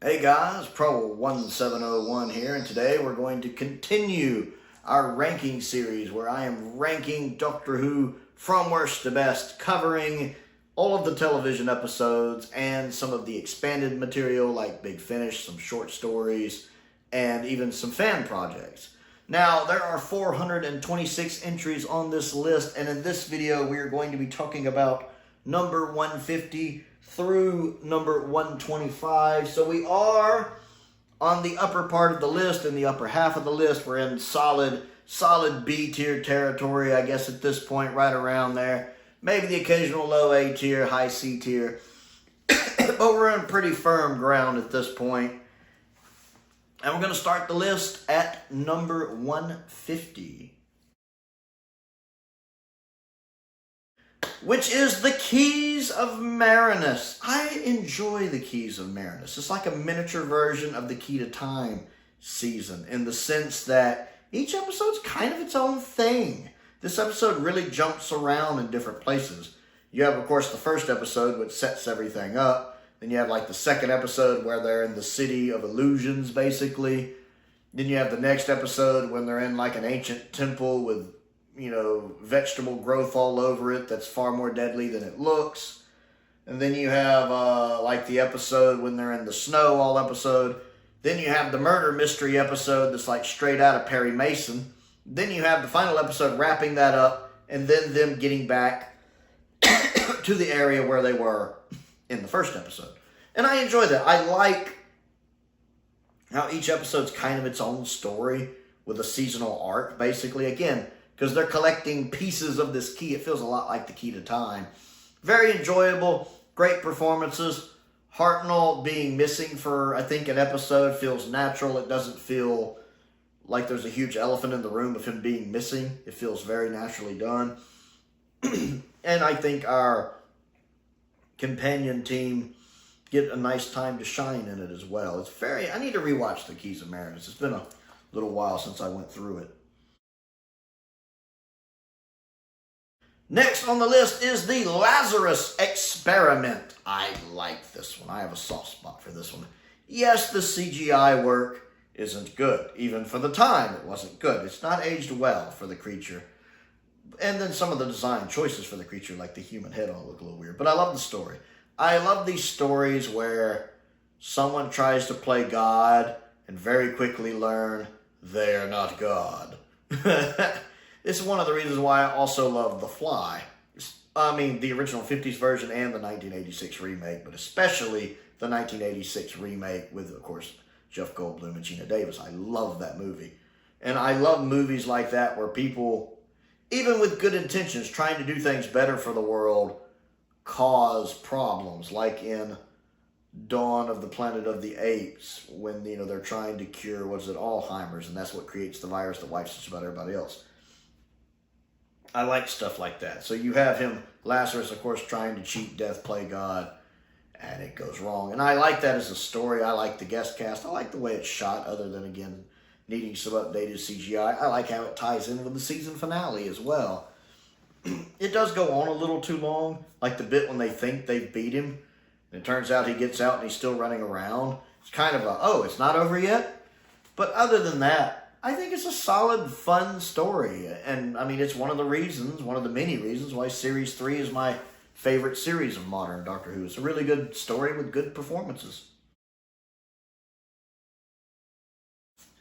Hey guys, Prowl 1701 here, and today we're going to continue our ranking series where I am ranking Doctor Who from worst to best, covering all of the television episodes and some of the expanded material like Big Finish, some short stories, and even some fan projects. Now, there are 426 entries on this list, and in this video we are going to be talking about number 150 through number 125. So we are on the upper part of the list, in the upper half of the list. We're in solid B tier territory, I guess at this point, right around there. Maybe the occasional low A tier, high C tier. But we're in pretty firm ground at this point. And we're going to start the list at number 150. Which is the Keys of Marinus. I enjoy the Keys of Marinus. It's like a miniature version of the Key to Time season, in the sense that each episode's kind of its own thing. This episode really jumps around in different places. You have, of course, the first episode, which sets everything up. Then you have, like, the second episode where they're in the City of Illusions, basically. Then you have the next episode when they're in, like, an ancient temple with, you know, vegetable growth all over it that's far more deadly than it looks. And then you have, like, the episode when they're in the snow all episode. Then you have the murder mystery episode that's, like, straight out of Perry Mason. Then you have the final episode wrapping that up, and then them getting back to the area where they were in the first episode. And I enjoy that. I like how each episode's kind of its own story with a seasonal arc, basically. Again, because they're collecting pieces of this key. It feels a lot like the Key to Time. Very enjoyable, great performances. Hartnell being missing for, I think, an episode feels natural. It doesn't feel like there's a huge elephant in the room of him being missing. It feels very naturally done. And I think our companion team get a nice time to shine in it as well. It's very, I need to rewatch the Keys of Marinus. It's been a little while since I went through it. Next on the list is the Lazarus Experiment. I like this one. I have a soft spot for this one. Yes, the CGI work isn't good. Even for the time, it wasn't good. It's not aged well for the creature. And then some of the design choices for the creature, like the human head, all look a little weird. But I love the story. I love these stories where someone tries to play God and very quickly learn they're not God. This is one of the reasons why I also love The Fly. I mean, the original 50s version and the 1986 remake, but especially the 1986 remake with, of course, Jeff Goldblum and Gina Davis. I love that movie. And I love movies like that where people, even with good intentions, trying to do things better for the world, cause problems. Like in Dawn of the Planet of the Apes, when, you know, they're trying to cure, Alzheimer's, and that's what creates the virus that wipes us about everybody else. I like stuff like that. So you have him, Lazarus, of course, trying to cheat death, play God, and it goes wrong. And I like that as a story. I like the guest cast. I like the way it's shot, other than, again, needing some updated CGI. I like how it ties in with the season finale as well. It does go on a little too long, like the bit when they think they've beat him, and it turns out he gets out and he's still running around. It's kind of a, oh, it's not over yet? But other than that, I think it's a solid, fun story. And, I mean, it's one of the many reasons why Series 3 is my favorite series of modern Doctor Who. It's a really good story with good performances.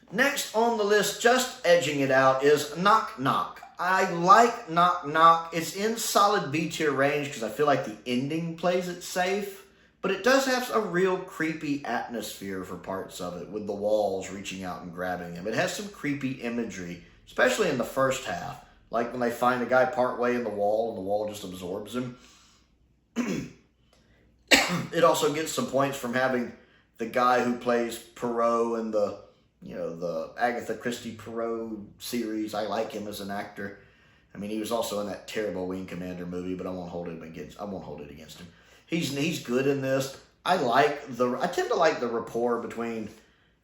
Next on the list, just edging it out, is Knock Knock. I like Knock Knock. It's in solid B tier range because I feel like the ending plays it safe. But it does have a real creepy atmosphere for parts of it, with the walls reaching out and grabbing him. It has some creepy imagery, especially in the first half. Like when they find a guy partway in the wall and the wall just absorbs him. It also gets some points from having the guy who plays Perot in the, you know, the Agatha Christie Perot series. I like him as an actor. I mean, he was also in that terrible Wing Commander movie, but I won't hold it against him. He's good in this. I tend to like the rapport between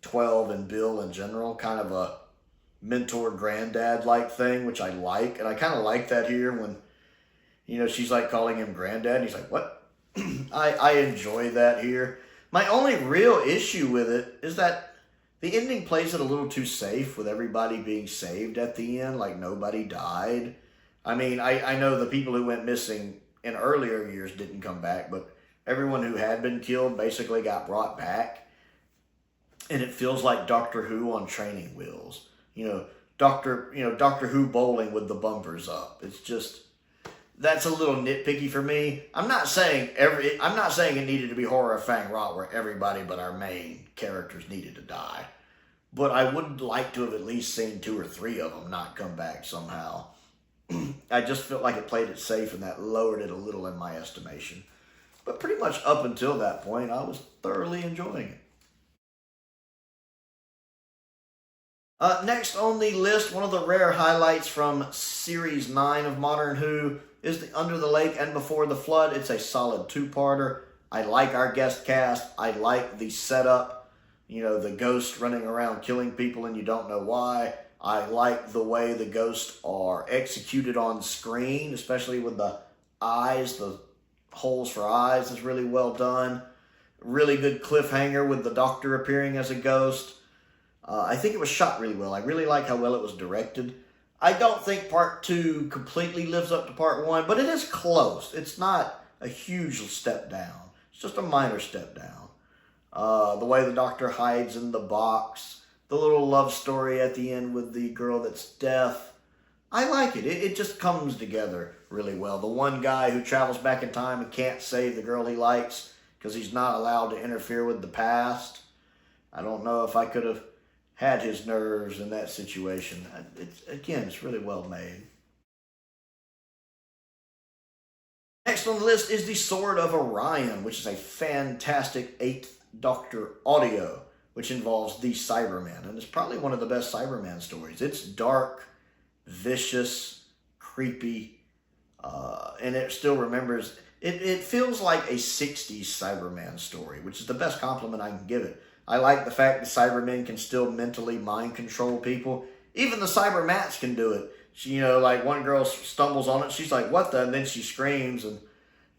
12 and Bill in general, kind of a mentor granddad like thing, which I like. And I kind of like that here when, you know, she's like calling him granddad and he's like, what? I enjoy that here. My only real issue with it is that the ending plays it a little too safe with everybody being saved at the end, like nobody died. I mean, I know the people who went missing in earlier years didn't come back, but everyone who had been killed basically got brought back. And it feels like Doctor Who on training wheels. Doctor Who bowling with the bumpers up. It's just, that's a little nitpicky for me. I'm not saying it needed to be Horror of Fang Rot where everybody but our main characters needed to die. But I would like to have at least seen 2 or 3 of them not come back somehow. I just felt like it played it safe, and that lowered it a little in my estimation. But pretty much up until that point, I was thoroughly enjoying it. Next on the list, one of the rare highlights from Series 9 of Modern Who is the Under the Lake and Before the Flood. It's a solid 2-parter. I like our guest cast. I like the setup. The ghost running around killing people and you don't know why. I like the way the ghosts are executed on screen, especially with the eyes, the holes for eyes is really well done. Really good cliffhanger with the Doctor appearing as a ghost. I think it was shot really well. I really like how well it was directed. I don't think Part 2 completely lives up to Part 1, but it is close. It's not a huge step down. It's just a minor step down. The way the Doctor hides in the box, the little love story at the end with the girl that's deaf. I like it. It just comes together really well. The one guy who travels back in time and can't save the girl he likes because he's not allowed to interfere with the past. I don't know if I could have had his nerves in that situation. It's really well made. Next on the list is the Sword of Orion, which is a fantastic 8th Doctor audio, which involves the Cyberman, and it's probably one of the best Cyberman stories. It's dark, vicious, creepy, and it still remembers. It feels like a 60s Cyberman story, which is the best compliment I can give it. I like the fact that Cybermen can still mentally mind control people. Even the Cybermats can do it. Like one girl stumbles on it, she's like, what the? And then she screams, and,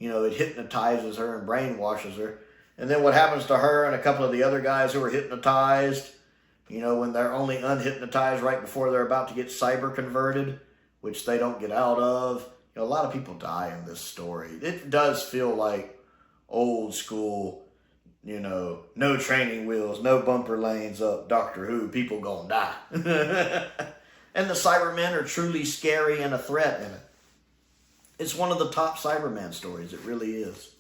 it hypnotizes her and brainwashes her. And then what happens to her and a couple of the other guys who are hypnotized, when they're only unhypnotized right before they're about to get cyber converted, which they don't get out of. A lot of people die in this story. It does feel like old school, no training wheels, no bumper lanes up Doctor Who, people gonna die. And the Cybermen are truly scary and a threat in it. It's one of the top Cyberman stories, it really is.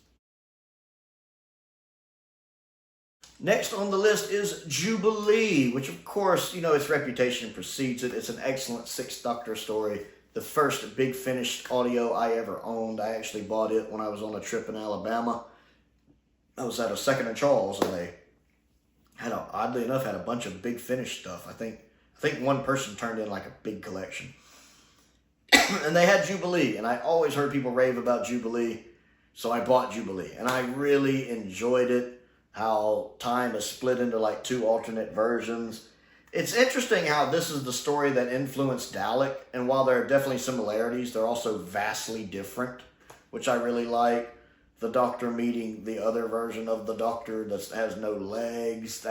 Next on the list is Jubilee, which of course, its reputation precedes it. It's an excellent 6th Doctor story. The first Big Finish audio I ever owned. I actually bought it when I was on a trip in Alabama. I was at a Second and Charles, and they oddly enough, had a bunch of Big Finish stuff. I think one person turned in like a big collection. And they had Jubilee, and I always heard people rave about Jubilee, so I bought Jubilee. And I really enjoyed it. How time is split into like 2 alternate versions. It's interesting how this is the story that influenced Dalek, and while there are definitely similarities, they're also vastly different, which I really like. The Doctor meeting the other version of the Doctor that has no legs.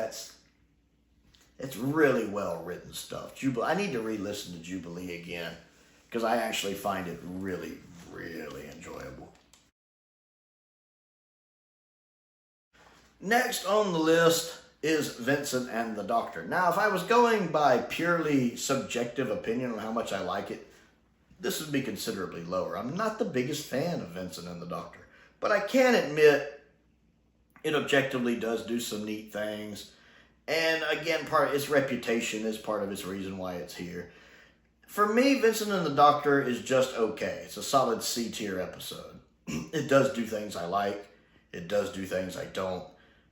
It's really well written stuff. Jubilee. I need to re-listen to Jubilee again because I actually find it really, really enjoyable. Next on the list is Vincent and the Doctor. Now, if I was going by purely subjective opinion on how much I like it, this would be considerably lower. I'm not the biggest fan of Vincent and the Doctor, but I can admit it objectively does do some neat things. And again, part of its reputation is part of its reason why it's here. For me, Vincent and the Doctor is just okay. It's a solid C-tier episode. It does do things I like. It does do things I don't.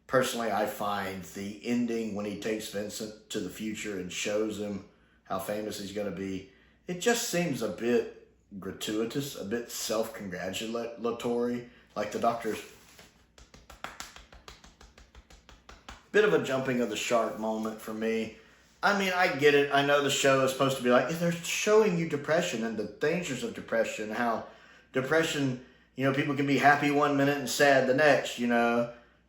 Personally, I find the ending when he takes Vincent to the future and shows him how famous he's going to be, it just seems a bit gratuitous, a bit self-congratulatory. Like the Doctor's bit of a jumping of the shark moment for me. I mean, I get it. I know the show is supposed to be like, they're showing you depression and the dangers of depression, how depression, people can be happy one minute and sad the next,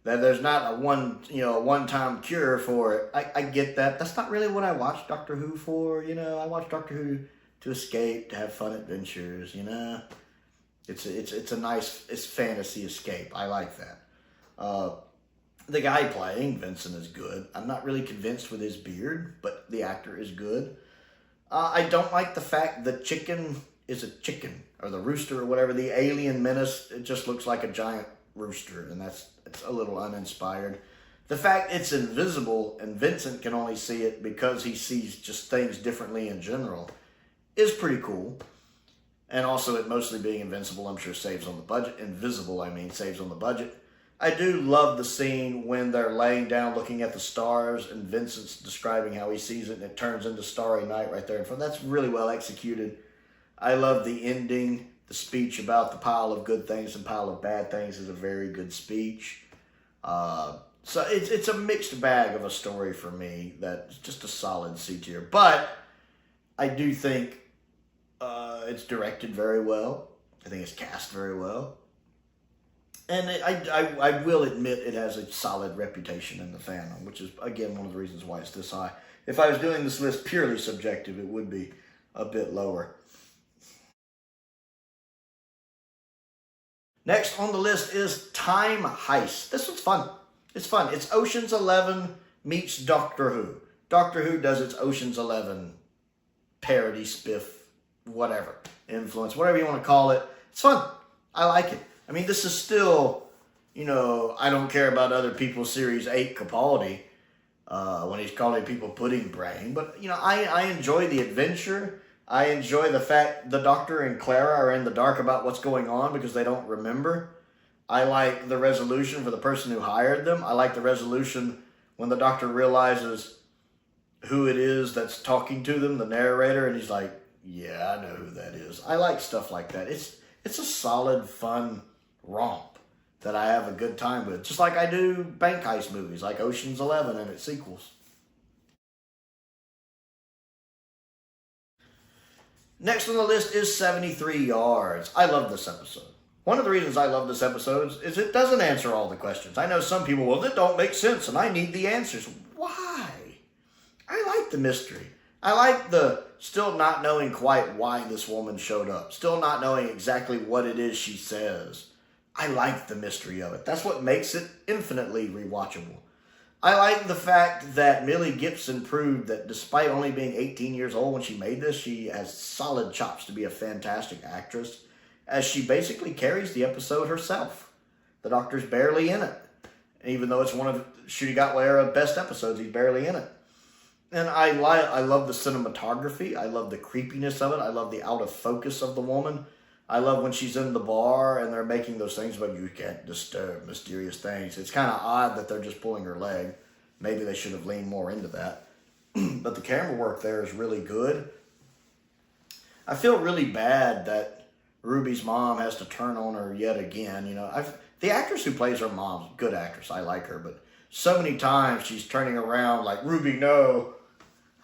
That there's not a one-time cure for it. I get that. That's not really what I watch Doctor Who for. I watch Doctor Who to escape, to have fun adventures. It's a nice fantasy escape. I like that. The guy playing Vincent is good. I'm not really convinced with his beard, but the actor is good. I don't like the fact the chicken is a chicken, or the rooster or whatever, the alien menace. It just looks like a giant rooster, and it's a little uninspired. The fact it's invisible and Vincent can only see it because he sees just things differently in general is pretty cool. And also it mostly being invincible, I'm sure, saves on the budget. Invisible, I mean, saves on the budget. I do love the scene when they're laying down looking at the stars and Vincent's describing how he sees it and it turns into Starry Night right there in front. That's really well executed. I love the ending. The speech about the pile of good things and pile of bad things is a very good speech. So it's a mixed bag of a story for me. That's just a solid C tier. But I do think it's directed very well. I think it's cast very well. And I will admit it has a solid reputation in the fandom, which is, again, one of the reasons why it's this high. If I was doing this list purely subjective, it would be a bit lower. Next on the list is Time Heist. This one's fun. It's fun. It's Ocean's 11 meets Doctor Who. Doctor Who does its Ocean's 11 parody, spiff, whatever, influence, whatever you want to call it. It's fun. I like it. I mean, this is still, I don't care about other people's Series 8 Capaldi when he's calling people pudding brain. But, I enjoy the adventure. I enjoy the fact the Doctor and Clara are in the dark about what's going on because they don't remember. I like the resolution for the person who hired them. I like the resolution when the Doctor realizes who it is that's talking to them, the narrator, and he's like, yeah, I know who that is. I like stuff like that. It's a solid, fun romp that I have a good time with. Just like I do bank heist movies like Ocean's 11 and its sequels. Next on the list is 73 Yards. I love this episode. One of the reasons I love this episode is it doesn't answer all the questions. I know some people, well, that don't make sense and I need the answers. Why? I like the mystery. I like the still not knowing quite why this woman showed up. Still not knowing exactly what it is she says. I like the mystery of it. That's what makes it infinitely rewatchable. I like the fact that Millie Gibson proved that despite only being 18 years old when she made this, she has solid chops to be a fantastic actress, as she basically carries the episode herself. The Doctor's barely in it. Even though it's one of Shooty Gatwa-era best episodes, he's barely in it. And I love the cinematography. I love the creepiness of it. I love the out of focus of the woman. I love when she's in the bar and they're making those things, but you can't disturb mysterious things. It's kind of odd that they're just pulling her leg. Maybe they should have leaned more into that. But the camera work there is really good. I feel really bad that Ruby's mom has to turn on her yet again. The actress who plays her mom's a good actress. I like her, but so many times she's turning around like, Ruby, no.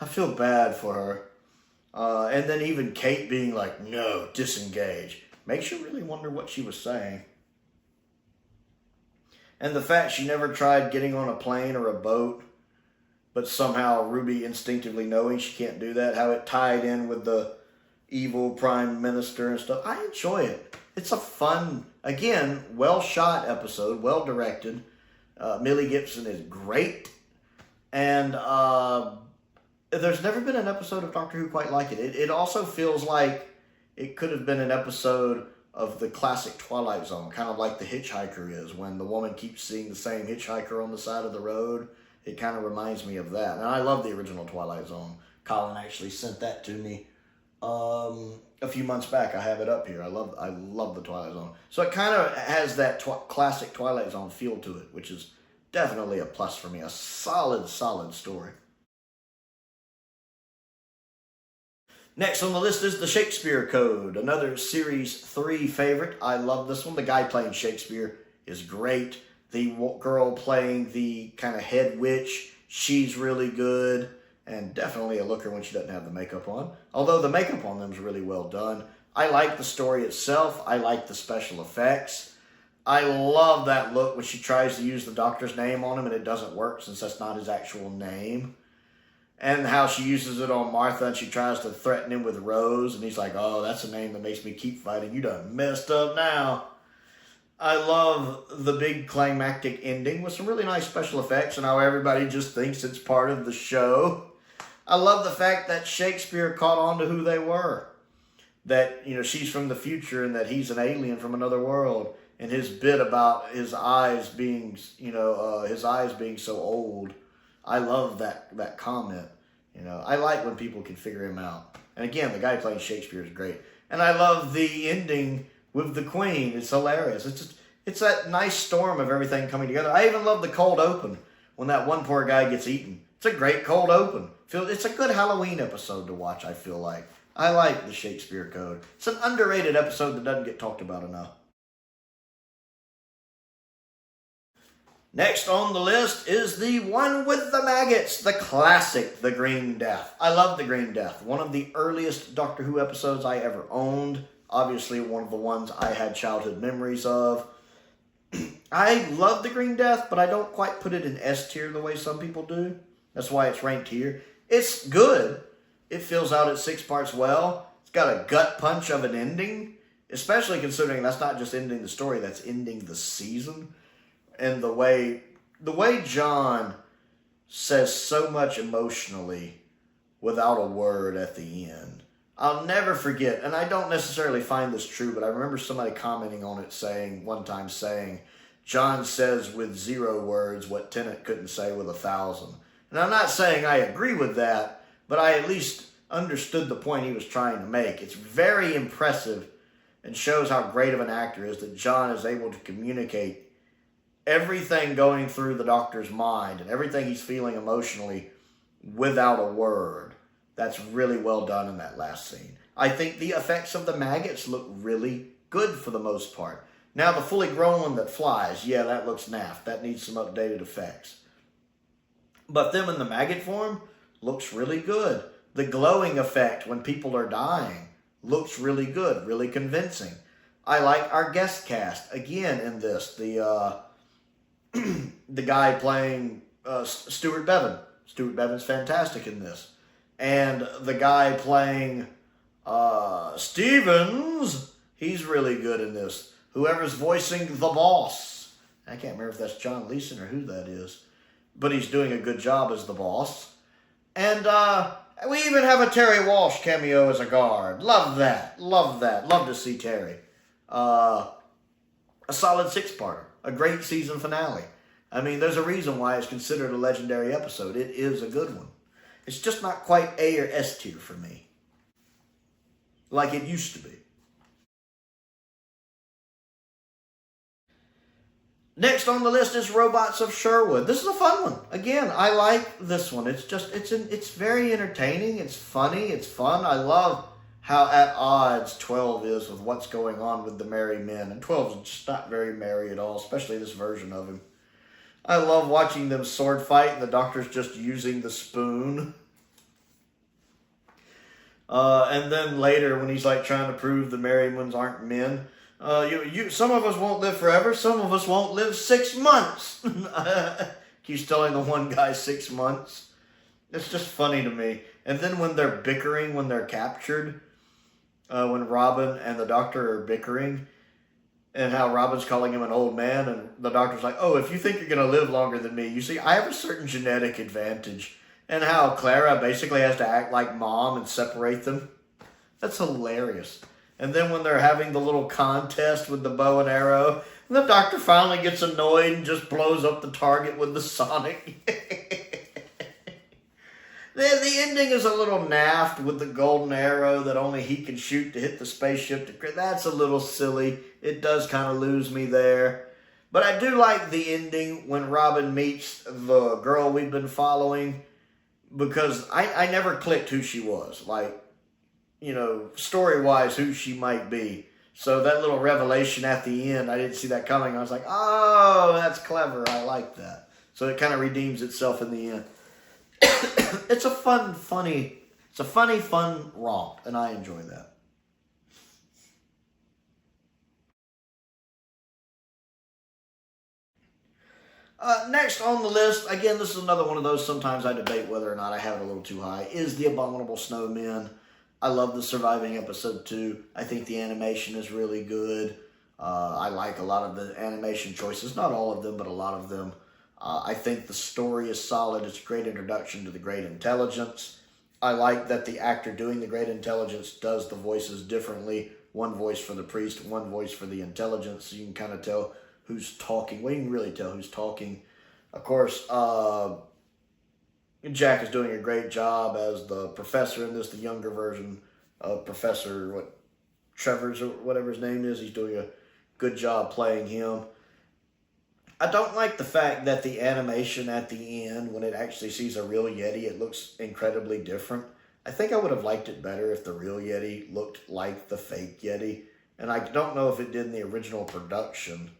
I feel bad for her. And then even Kate being like, no, disengage. Makes you really wonder what she was saying. And the fact she never tried getting on a plane or a boat, but somehow Ruby instinctively knowing she can't do that, how it tied in with the evil prime minister and stuff. I enjoy it. It's a fun, again, well-shot episode, well-directed. Millie Gibson is great. And there's never been an episode of Doctor Who quite like it. It also feels like it could have been an episode of the classic Twilight Zone, kind of like The Hitchhiker is, when the woman keeps seeing the same hitchhiker on the side of the road. It kind of reminds me of that. And I love the original Twilight Zone. Colin actually sent that to me a few months back. I have it up here. I love the Twilight Zone. So it kind of has that classic Twilight Zone feel to it, which is definitely a plus for me. A solid story. Next on the list is the Shakespeare Code, another Series 3 favorite. I love this one. The guy playing Shakespeare is great. The girl playing the kind of head witch, she's really good. And definitely a looker when she doesn't have the makeup on. Although the makeup on them is really well done. I like the story itself. I like the special effects. I love that look when she tries to use the doctor's name on him and it doesn't work since that's not his actual name. And how she uses it on Martha and she tries to threaten him with Rose. And he's like, oh, that's a name that makes me keep fighting. You done messed up now. I love the big climactic ending with some really nice special effects and how everybody just thinks it's part of the show. I love the fact that Shakespeare caught on to who they were. That, you know, she's from the future and that he's an alien from another world. And his bit about his eyes being, you know, his eyes being so old. I love that comment. You know, I like when people can figure him out. And again, the guy playing Shakespeare is great. And I love the ending with the Queen. It's hilarious. It's that nice storm of everything coming together. I even love the cold open when that one poor guy gets eaten. It's a great cold open. It's a good Halloween episode to watch, I feel like. I like the Shakespeare Code. It's an underrated episode that doesn't get talked about enough. Next on the list is the one with the maggots, the classic, The Green Death. I love The Green Death. One of the earliest Doctor Who episodes I ever owned. Obviously, one of the ones I had childhood memories of. I love The Green Death, but I don't quite put it in S tier the way some people do. That's why it's ranked here. It's good. It fills out its 6 parts well. It's got a gut punch of an ending, especially considering that's not just ending the story, that's ending the season. And the way John says so much emotionally without a word at the end. I'll never forget, and I don't necessarily find this true, but I remember somebody commenting on it one time saying, John says with 0 words what Tennant couldn't say with 1,000. And I'm not saying I agree with that, but I at least understood the point he was trying to make. It's very impressive and shows how great of an actor is that John is able to communicate everything going through the Doctor's mind and everything he's feeling emotionally without a word. That's really well done in that last scene. I think the effects of the maggots look really good for the most part. Now, the fully grown one that flies, yeah, that looks naff. That needs some updated effects. But them in the maggot form looks really good. The glowing effect when people are dying looks really good, really convincing. I like our guest cast, again, in this. The guy playing Stuart Bevan. Stuart Bevan's fantastic in this. And the guy playing Stevens, he's really good in this. Whoever's voicing the boss. I can't remember if that's John Leeson or who that is. But he's doing a good job as the boss. And we even have a Terry Walsh cameo as a guard. Love that. Love that. Love to see Terry. A solid 6-parter. A great season finale. I mean, there's a reason why it's considered a legendary episode. It is a good one. It's just not quite A or S tier for me. Like it used to be. Next on the list is Robots of Sherwood. This is a fun one. Again, I like this one. It's very entertaining. It's funny. It's fun. I love how at odds 12 is with what's going on with the merry men. And 12 is just not very merry at all, especially this version of him. I love watching them sword fight and the Doctor's just using the spoon. And then later when he's like trying to prove the merry ones aren't men. Some of us won't live forever. Some of us won't live 6 months. Keeps telling the one guy 6 months. It's just funny to me. And then when they're bickering, when they're captured, when Robin and the Doctor are bickering, and how Robin's calling him an old man, and the Doctor's like, oh, if you think you're going to live longer than me, you see, I have a certain genetic advantage. And how Clara basically has to act like mom and separate them. That's hilarious. And then when they're having the little contest with the bow and arrow, and the Doctor finally gets annoyed and just blows up the target with the sonic. The ending is a little naff with the golden arrow that only he can shoot to hit the spaceship. That's a little silly. It does kind of lose me there. But I do like the ending when Robin meets the girl we've been following, because I never clicked who she was. Like, you know, story-wise, who she might be. So that little revelation at the end, I didn't see that coming. I was like, oh, that's clever. I like that. So it kind of redeems itself in the end. It's a fun romp, and I enjoy that. Next on the list, again, this is another one of those, sometimes I debate whether or not I have it a little too high, is The Abominable Snowmen. I love the surviving episode 2. I think the animation is really good. I like a lot of the animation choices. Not all of them, but a lot of them. I think the story is solid. It's a great introduction to the Great Intelligence. I like that the actor doing the Great Intelligence does the voices differently. One voice for the priest, one voice for the intelligence. So you can kind of tell who's talking. Well, you can really tell who's talking. Of course, Jack is doing a great job as the professor in this, the younger version of Professor Trevor's or whatever his name is. He's doing a good job playing him. I don't like the fact that the animation at the end, when it actually sees a real Yeti, it looks incredibly different. I think I would have liked it better if the real Yeti looked like the fake Yeti. And I don't know if it did in the original production.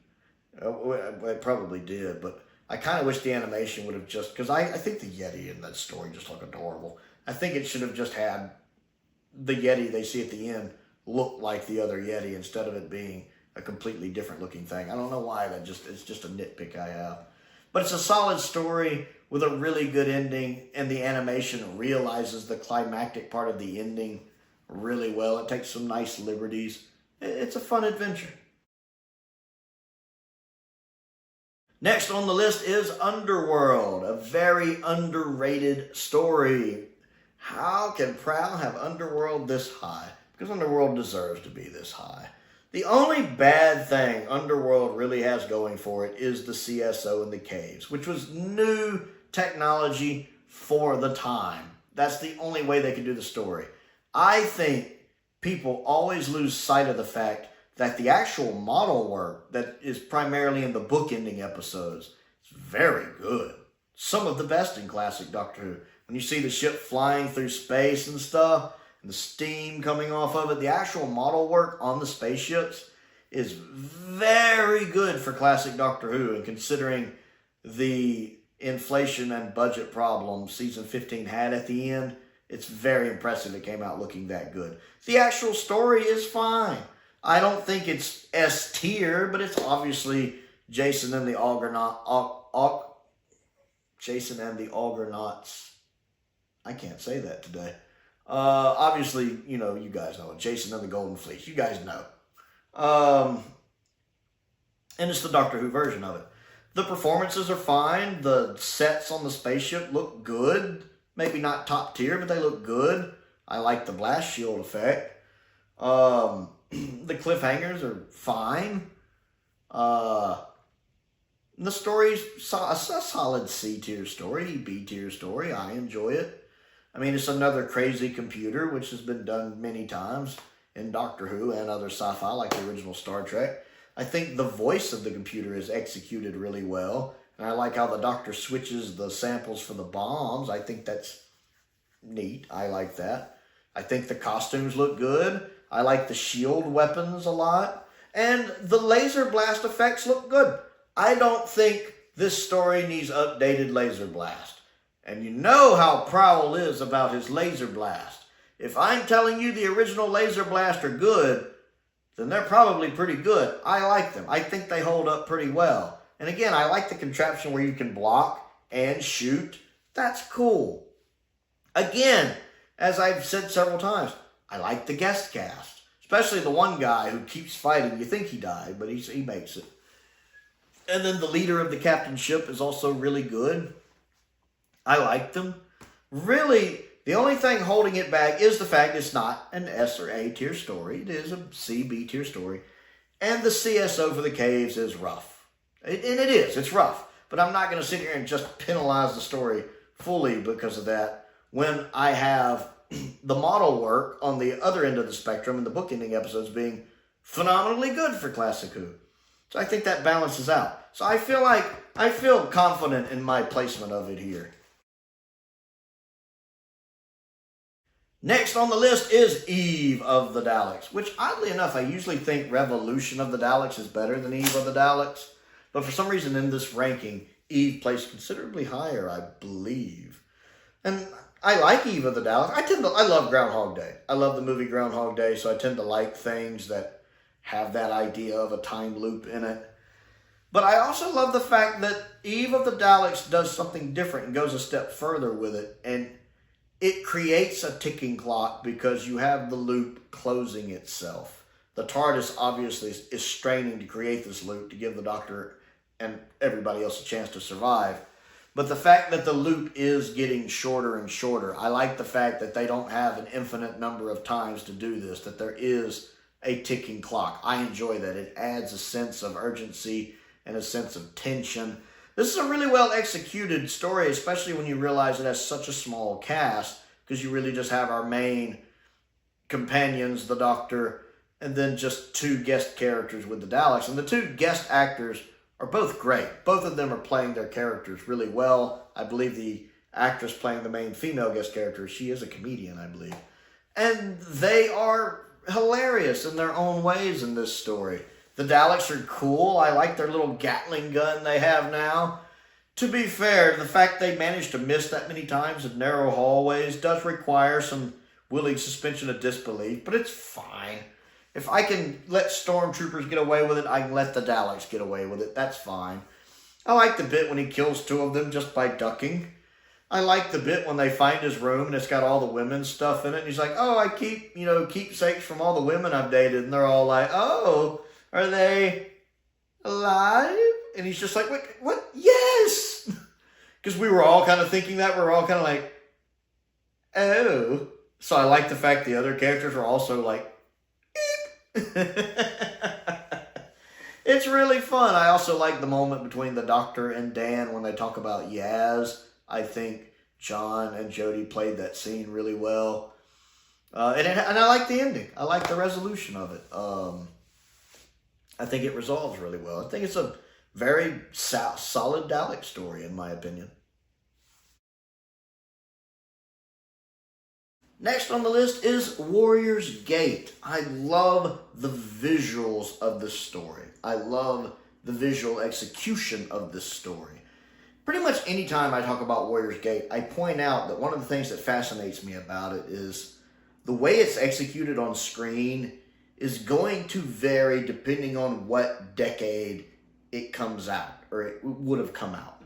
It probably did, but I kind of wish the animation would have just... Because I think the Yeti in that story just look adorable. I think it should have just had the Yeti they see at the end look like the other Yeti instead of it being a completely different looking thing. I don't know why, it's just a nitpick I have. But it's a solid story with a really good ending, and the animation realizes the climactic part of the ending really well. It takes some nice liberties. It's a fun adventure. Next on the list is Underworld, a very underrated story. How can Prowl have Underworld this high? Because Underworld deserves to be this high. The only bad thing Underworld really has going for it is the CSO in the caves, which was new technology for the time. That's the only way they could do the story. I think people always lose sight of the fact that the actual model work that is primarily in the book-ending episodes is very good. Some of the best in classic Doctor Who. When you see the ship flying through space and stuff, and the steam coming off of it, the actual model work on the spaceships is very good for classic Doctor Who. And considering the inflation and budget problems season 15 had at the end, it's very impressive it came out looking that good. The actual story is fine. I don't think it's S tier, but it's obviously Jason and the Argonauts. I can't say that today. Obviously, you know, you guys know it. Jason and the Golden Fleece. You guys know. And it's the Doctor Who version of it. The performances are fine. The sets on the spaceship look good. Maybe not top tier, but they look good. I like the blast shield effect. The cliffhangers are fine. The story's a solid C tier story, B tier story. I enjoy it. I mean, it's another crazy computer, which has been done many times in Doctor Who and other sci-fi, like the original Star Trek. I think the voice of the computer is executed really well. And I like how the Doctor switches the samples for the bombs. I think that's neat. I like that. I think the costumes look good. I like the shield weapons a lot. And the laser blast effects look good. I don't think this story needs updated laser blast. And you know how Prowl is about his laser blast. If I'm telling you the original laser blast are good, then they're probably pretty good. I like them. I think they hold up pretty well. And again, I like the contraption where you can block and shoot. That's cool. Again, as I've said several times, I like the guest cast. Especially the one guy who keeps fighting. You think he died, but he makes it. And then the leader of the captain's ship is also really good. I like them. Really, the only thing holding it back is the fact it's not an S or A tier story. It is a C, B tier story. And the CSO for the caves is rough. And it is. It's rough. But I'm not going to sit here and just penalize the story fully because of that when I have the model work on the other end of the spectrum and the bookending episodes being phenomenally good for Classic Who. So I think that balances out. So I feel confident in my placement of it here. Next on the list is Eve of the Daleks, which oddly enough, I usually think Revolution of the Daleks is better than Eve of the Daleks. But for some reason in this ranking, Eve placed considerably higher, I believe. And I like Eve of the Daleks. I love Groundhog Day. I love the movie Groundhog Day, so I tend to like things that have that idea of a time loop in it. But I also love the fact that Eve of the Daleks does something different and goes a step further with it. And it creates a ticking clock because you have the loop closing itself. The TARDIS obviously is straining to create this loop to give the Doctor and everybody else a chance to survive. But the fact that the loop is getting shorter and shorter, I like the fact that they don't have an infinite number of times to do this, that there is a ticking clock. I enjoy that. It adds a sense of urgency and a sense of tension. This is a really well executed story, especially when you realize it has such a small cast, because you really just have our main companions, the Doctor, and then just 2 guest characters with the Daleks. And the 2 guest actors are both great. Both of them are playing their characters really well. I believe the actress playing the main female guest character, she is a comedian, I believe. And they are hilarious in their own ways in this story. The Daleks are cool. I like their little Gatling gun they have now. To be fair, the fact they managed to miss that many times in narrow hallways does require some willing suspension of disbelief, but it's fine. If I can let stormtroopers get away with it, I can let the Daleks get away with it. That's fine. I like the bit when he kills 2 of them just by ducking. I like the bit when they find his room and it's got all the women's stuff in it. And he's like, oh, I keep, keepsakes from all the women I've dated. And they're all like, oh, are they alive? And he's just like, what? Yes! Because we were all kind of thinking that. We were all kind of like, oh. So I like the fact the other characters are also like, it's really fun. I also like the moment between the Doctor and Dan when they talk about Yaz. I think John and Jodie played that scene really well. And I like the ending. I like the resolution of it. I think it resolves really well. I think it's a very solid Dalek story, in my opinion. Next on the list is Warrior's Gate. I love the visuals of this story. I love the visual execution of this story. Pretty much any time I talk about Warrior's Gate, I point out that one of the things that fascinates me about it is the way it's executed on screen is going to vary depending on what decade it comes out, or it would have come out.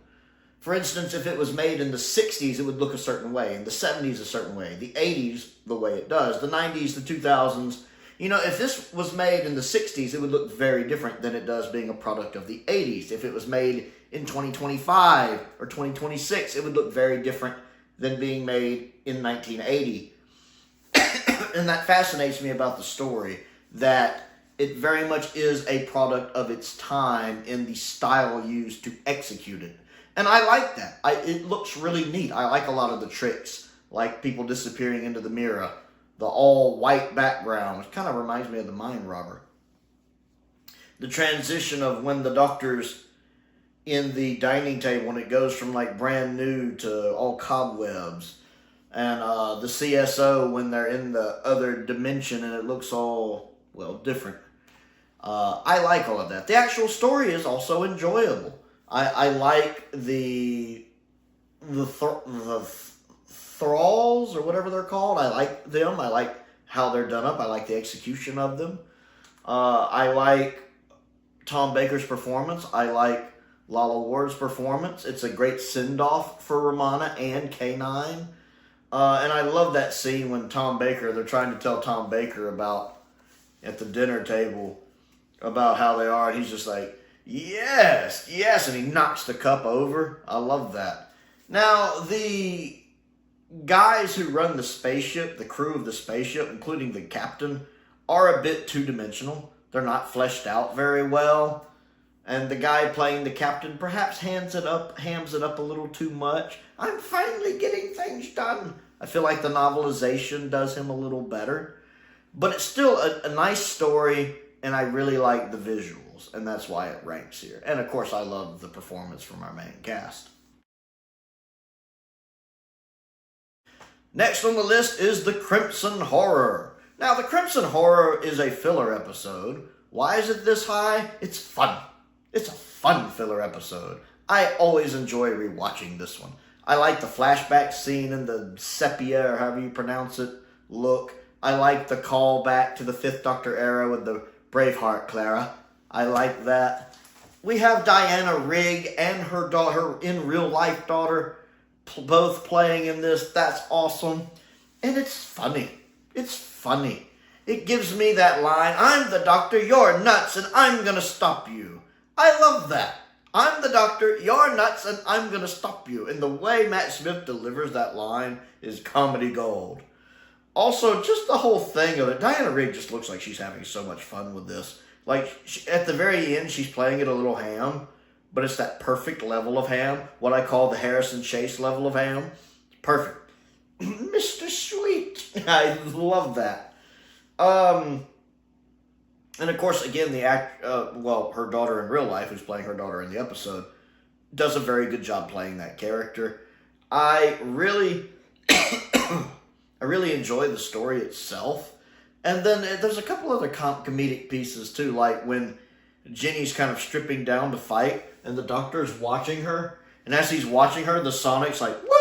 For instance, if it was made in the 60s, it would look a certain way. In the 70s, a certain way. The 80s, the way it does. The 90s, the 2000s. If this was made in the 60s, it would look very different than it does being a product of the 80s. If it was made in 2025 or 2026, it would look very different than being made in 1980. And that fascinates me about the story, that it very much is a product of its time in the style used to execute it. And I like that. It looks really neat. I like a lot of the tricks, like people disappearing into the mirror, the all-white background, which kind of reminds me of the Mind Robber. The transition of when the Doctor's in the dining table, and it goes from like brand new to all cobwebs. And the CSO when they're in the other dimension and it looks all, different. I like all of that. The actual story is also enjoyable. I like the thralls, or whatever they're called. I like them. I like how they're done up. I like the execution of them. I like Tom Baker's performance. I like Lalla Ward's performance. It's a great send-off for Romana and K9. And I love that scene when they're trying to tell Tom Baker at the dinner table, about how they are, and he's just like, yes, and he knocks the cup over. I love that. Now, the guys who run the spaceship, the crew of the spaceship, including the captain, are a bit two-dimensional. They're not fleshed out very well. And the guy playing the captain perhaps hams it up a little too much. I'm finally getting things done. I feel like the novelization does him a little better. But it's still a nice story, and I really like the visuals, and that's why it ranks here. And of course, I love the performance from our main cast. Next on the list is the Crimson Horror. Now, the Crimson Horror is a filler episode. Why is it this high? It's fun. It's a fun filler episode. I always enjoy rewatching this one. I like the flashback scene and the sepia, or however you pronounce it, look. I like the callback to the 5th Doctor era with the Braveheart Clara. I like that. we have Diana Rigg and her daughter, in real life daughter, both playing in this. That's awesome. And it's funny. It's funny. It gives me that line, I'm the doctor, you're nuts, and I'm going to stop you. I love that. I'm the doctor, you're nuts, and I'm going to stop you. And the way Matt Smith delivers that line is comedy gold. Also, just the whole thing of it, Diana Rigg just looks like she's having so much fun with this. Like, at the very end, she's playing it a little ham, but it's that perfect level of ham, what I call the Harrison Chase level of ham. Perfect. Mr. Sweet. I love that. And of course, again, her daughter in real life, who's playing her daughter in the episode, does a very good job playing that character. I really enjoy the story itself. And then there's a couple other comedic pieces too, like when Jenny's kind of stripping down to fight, and the doctor's watching her, and as he's watching her, the Sonic's like, what?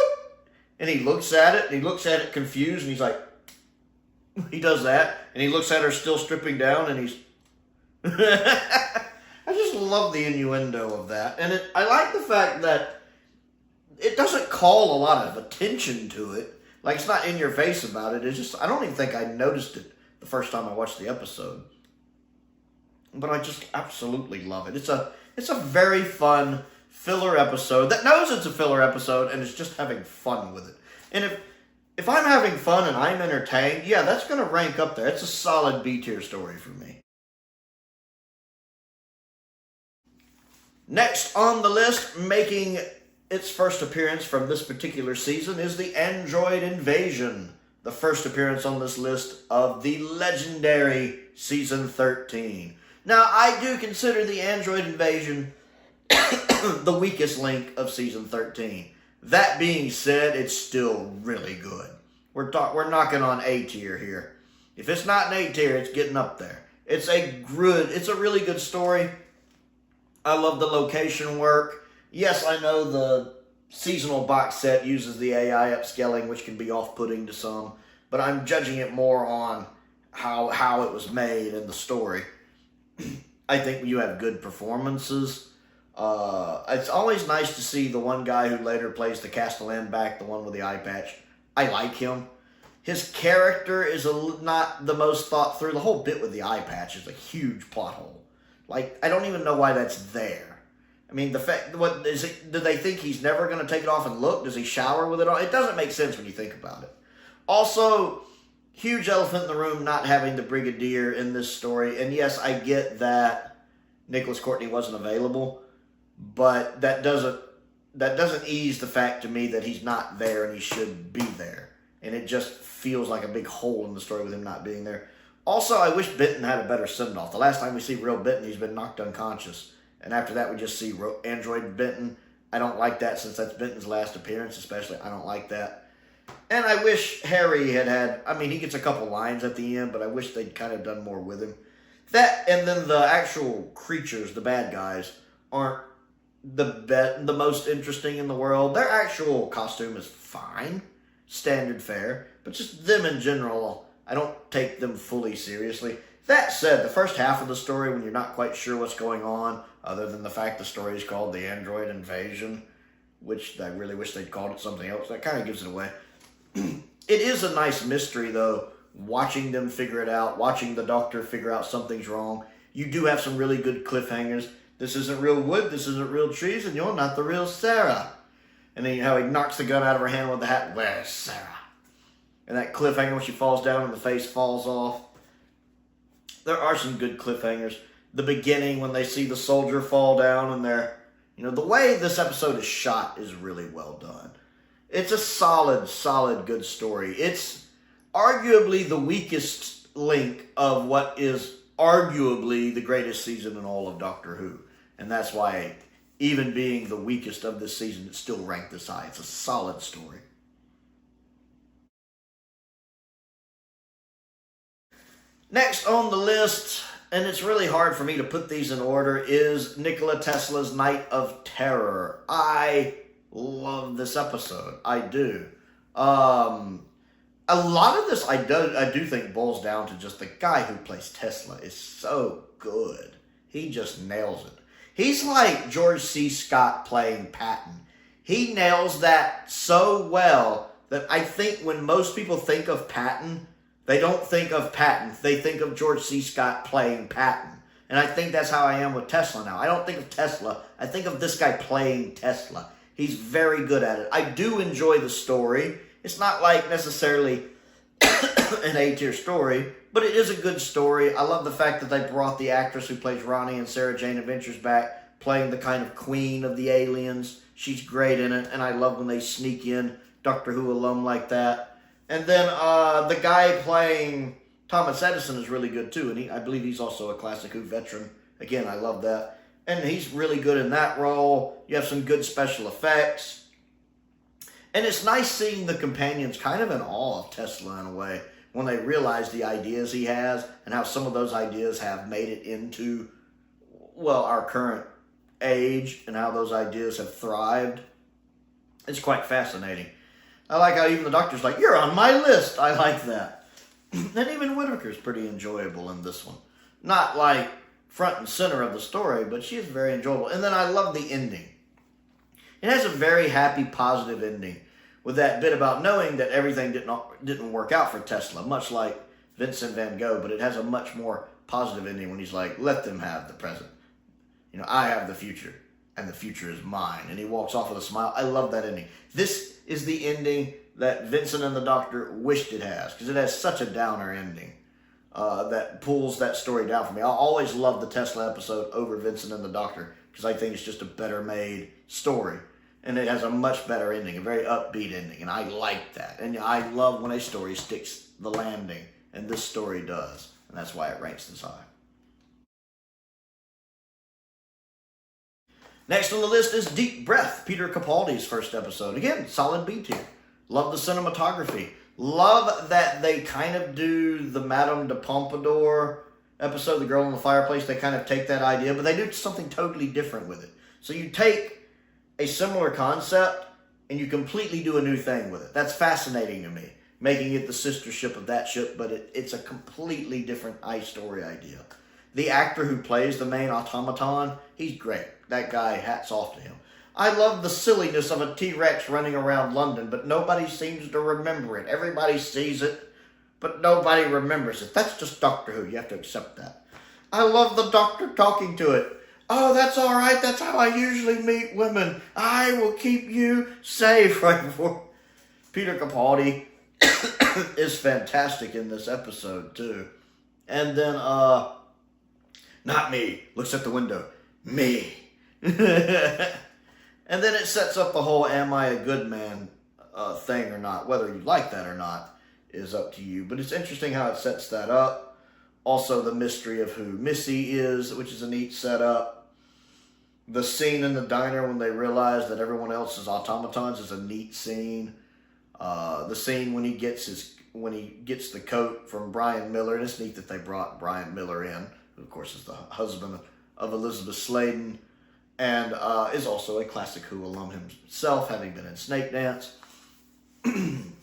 And he looks at it, confused, and he's like, he does that, and he looks at her still stripping down, and he's... I just love the innuendo of that. And I like the fact that it doesn't call a lot of attention to it. Like, it's not in your face about it. It's just, I don't even think I noticed it the first time I watched the episode. But I just absolutely love it. It's a very fun filler episode that knows it's a filler episode and is just having fun with it. And if I'm having fun and I'm entertained, yeah, that's going to rank up there. It's a solid B-tier story for me. Next on the list, making its first appearance from this particular season, is the Android Invasion. The first appearance on this list of the legendary Season 13. Now, I do consider the Android Invasion the weakest link of Season 13. That being said, it's still really good. We're knocking on A tier here. If it's not an A tier, it's getting up there. It's a really good story. I love the location work. Yes, I know the seasonal box set uses the AI upscaling, which can be off-putting to some, but I'm judging it more on how it was made and the story. I think you have good performances. It's always nice to see the one guy who later plays the Castellan back, the one with the eye patch. I like him. His character is not the most thought through. The whole bit with the eye patch is a huge plot hole. Like, I don't even know why that's there. I mean, do they think he's never going to take it off and look? Does he shower with it on? It doesn't make sense when you think about it. Also, huge elephant in the room not having the Brigadier in this story. And yes, I get that Nicholas Courtney wasn't available, but that doesn't ease the fact to me that he's not there and he should be there. And it just feels like a big hole in the story with him not being there. Also, I wish Benton had a better send-off. The last time we see real Benton, he's been knocked unconscious. And after that, we just see Android Benton. I don't like that since that's Benton's last appearance, especially. I don't like that. And I wish Harry had, I mean, he gets a couple lines at the end, but I wish they'd kind of done more with him. That, and then the actual creatures, the bad guys, aren't the most interesting in the world. Their actual costume is fine, standard fare, but just them in general, I don't take them fully seriously. That said, the first half of the story, when you're not quite sure what's going on, other than the fact the story is called The Android Invasion, which I really wish they'd called it something else, that kind of gives it away. It is a nice mystery, though, watching them figure it out, watching the doctor figure out something's wrong. You do have some really good cliffhangers. This isn't real wood, this isn't real trees, and you're not the real Sarah. And then how he knocks the gun out of her hand with the hat, where's Sarah? And that cliffhanger when she falls down and the face falls off. There are some good cliffhangers. The beginning when they see the soldier fall down and they're, the way this episode is shot is really well done. It's a solid, good story. It's arguably the weakest link of what is arguably the greatest season in all of Doctor Who. And that's why, even being the weakest of this season, it's still ranked this high. It's a solid story. Next on the list, and it's really hard for me to put these in order, is Nikola Tesla's Night of Terror. I love this episode. I do. A lot of this I do think boils down to just the guy who plays Tesla is so good. He just nails it. He's like George C. Scott playing Patton. He nails that so well that I think when most people think of Patton, they don't think of Patton. They think of George C. Scott playing Patton. And I think that's how I am with Tesla now. I don't think of Tesla. I think of this guy playing Tesla. He's very good at it. I do enjoy the story. It's not like necessarily an A-tier story, but it is a good story. I love the fact that they brought the actress who plays Ronnie and Sarah Jane Adventures back, playing the kind of queen of the aliens. She's great in it, and I love when they sneak in Doctor Who alum like that. And then the guy playing Thomas Edison is really good too, and I believe he's also a Classic Who veteran. Again, I love that. And he's really good in that role. You have some good special effects. And it's nice seeing the companions kind of in awe of Tesla in a way, when they realize the ideas he has and how some of those ideas have made it into, well, our current age and how those ideas have thrived. It's quite fascinating. I like how even the Doctor's like, you're on my list. I like that. And even Whittaker's pretty enjoyable in this one. Not like front and center of the story, but she is very enjoyable. And then I love the ending. It has a very happy, positive ending with that bit about knowing that everything didn't work out for Tesla, much like Vincent van Gogh, but it has a much more positive ending when he's like, let them have the present. You know, I have the future, and the future is mine. And he walks off with a smile. I love that ending. This is the ending that Vincent and the Doctor wished it has, because it has such a downer ending that pulls that story down for me. I'll always love the Tesla episode over Vincent and the Doctor, because I think it's just a better made story. And it has a much better ending, a very upbeat ending, and I like that. And I love when a story sticks the landing, and this story does. And that's why it ranks this high. Next on the list is Deep Breath, Peter Capaldi's first episode. Again, solid B tier. Love the cinematography. Love that they kind of do the Madame de Pompadour episode, The Girl in the Fireplace. They kind of take that idea, but they do something totally different with it. So you take a similar concept and you completely do a new thing with it. That's fascinating to me, making it the sister ship of that ship, but it's a completely different story idea. The actor who plays the main automaton, he's great. That guy, hats off to him. I love the silliness of a T-Rex running around London, but nobody seems to remember it. Everybody sees it, but nobody remembers it. That's just Doctor Who. You have to accept that. I love the Doctor talking to it. Oh, that's all right. That's how I usually meet women. I will keep you safe. Peter Capaldi is fantastic in this episode, too. And then, not me. Looks at the window. Me. And then it sets up the whole am I a good man thing or not. Whether you like that or not is up to you. But it's interesting how it sets that up. Also the mystery of who Missy is, which is a neat setup. The scene in the diner when they realize that everyone else is automatons is a neat scene. The scene when he gets the coat from Brian Miller, and it's neat that they brought Brian Miller in, who of course is the husband of Elizabeth Sladen, and is also a Classic Who alum himself, having been in Snake Dance. And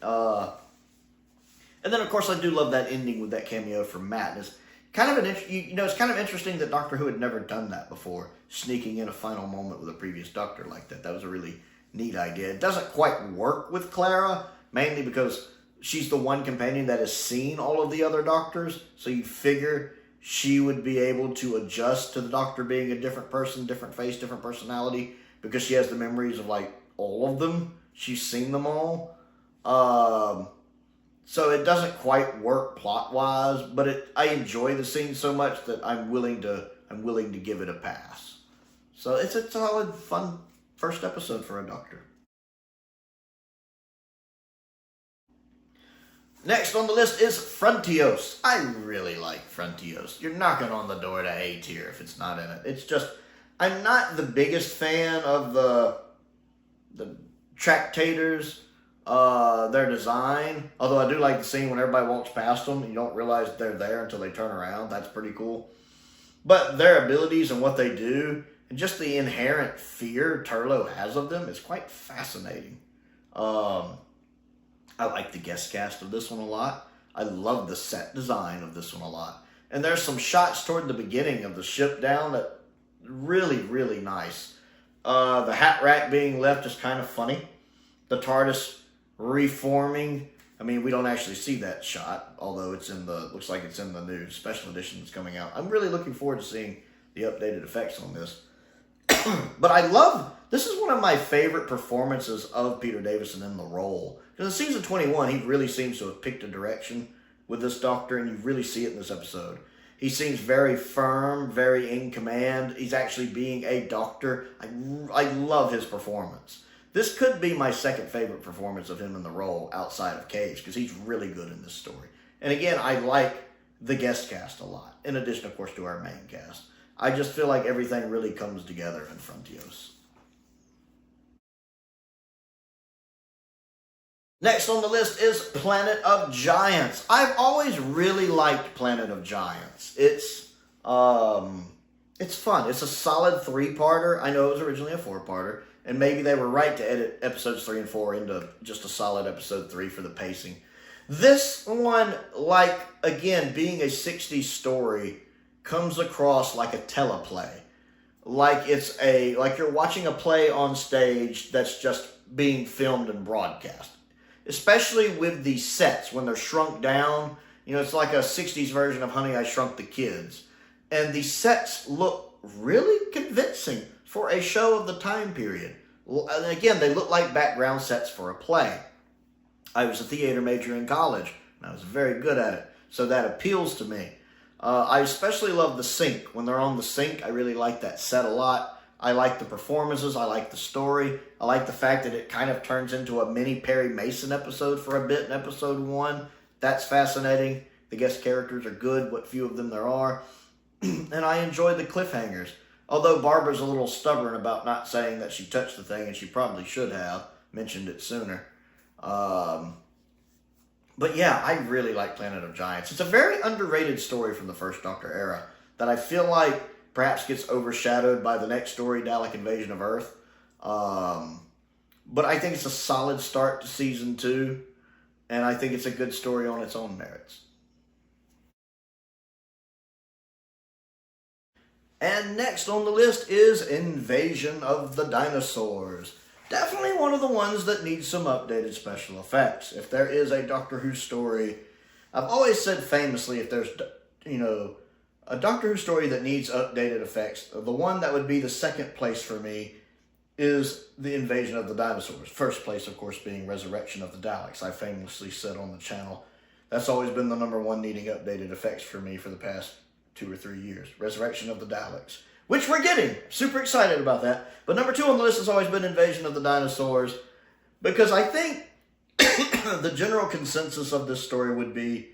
then, of course, I do love that ending with that cameo from Matt. And it's kind of it's kind of interesting that Doctor Who had never done that before, sneaking in a final moment with a previous Doctor like that. That was a really neat idea. It doesn't quite work with Clara, mainly because she's the one companion that has seen all of the other Doctors, so you figure she would be able to adjust to the Doctor being a different person, different face, different personality, because she has the memories of, like, all of them. She's seen them all. So it doesn't quite work plot-wise, but I enjoy the scene so much that I'm willing to give it a pass. So it's a solid, fun first episode for a Doctor. Next on the list is Frontios. I really like Frontios. You're knocking on the door to A tier if it's not in it. It's just, I'm not the biggest fan of the tractators, their design. Although I do like the scene when everybody walks past them and you don't realize they're there until they turn around. That's pretty cool. But their abilities and what they do, and just the inherent fear Turlough has of them is quite fascinating. I like the guest cast of this one a lot. I love the set design of this one a lot. And there's some shots toward the beginning of the ship down that really, really nice. The hat rack being left is kind of funny. The TARDIS reforming. I mean, we don't actually see that shot, although it's in the, looks like it's in the new special edition that's coming out. I'm really looking forward to seeing the updated effects on this. But I love, this is one of my favorite performances of Peter Davison in the role. Because in season 21, he really seems to have picked a direction with this Doctor, and you really see it in this episode. He seems very firm, very in command. He's actually being a Doctor. I love his performance. This could be my second favorite performance of him in the role outside of Cage, because he's really good in this story. And again, I like the guest cast a lot, in addition, of course, to our main cast. I just feel like everything really comes together in Frontios. Next on the list is Planet of Giants. I've always really liked Planet of Giants. It's fun. It's a solid 3-parter. I know it was originally a 4-parter, and maybe they were right to edit episodes 3 and 4 into just a solid episode 3 for the pacing. This one, like, again, being a 60s story, comes across like a teleplay. Like you're watching a play on stage that's just being filmed and broadcast. Especially with the sets, when they're shrunk down. You know, it's like a 60s version of Honey, I Shrunk the Kids. And the sets look really convincing for a show of the time period. And again, they look like background sets for a play. I was a theater major in college, and I was very good at it. So that appeals to me. I especially love the sink. When they're on the sink, I really like that set a lot. I like the performances. I like the story. I like the fact that it kind of turns into a mini Perry Mason episode for a bit in episode 1. That's fascinating. The guest characters are good, what few of them there are. And I enjoy the cliffhangers. Although Barbara's a little stubborn about not saying that she touched the thing, and she probably should have mentioned it sooner. But yeah, I really like Planet of Giants. It's a very underrated story from the first Doctor era that I feel like perhaps gets overshadowed by the next story, Dalek Invasion of Earth. But I think it's a solid start to season 2, and I think it's a good story on its own merits. And next on the list is Invasion of the Dinosaurs. Definitely one of the ones that needs some updated special effects. If there is a Doctor Who story, I've always said famously, if there's, a Doctor Who story that needs updated effects, the one that would be the second place for me is the Invasion of the Dinosaurs. First place, of course, being Resurrection of the Daleks. I famously said on the channel, that's always been the number one needing updated effects for me for the past 2 or 3 years. Resurrection of the Daleks. Which we're getting. Super excited about that. But number 2 on the list has always been Invasion of the Dinosaurs, because I think the general consensus of this story would be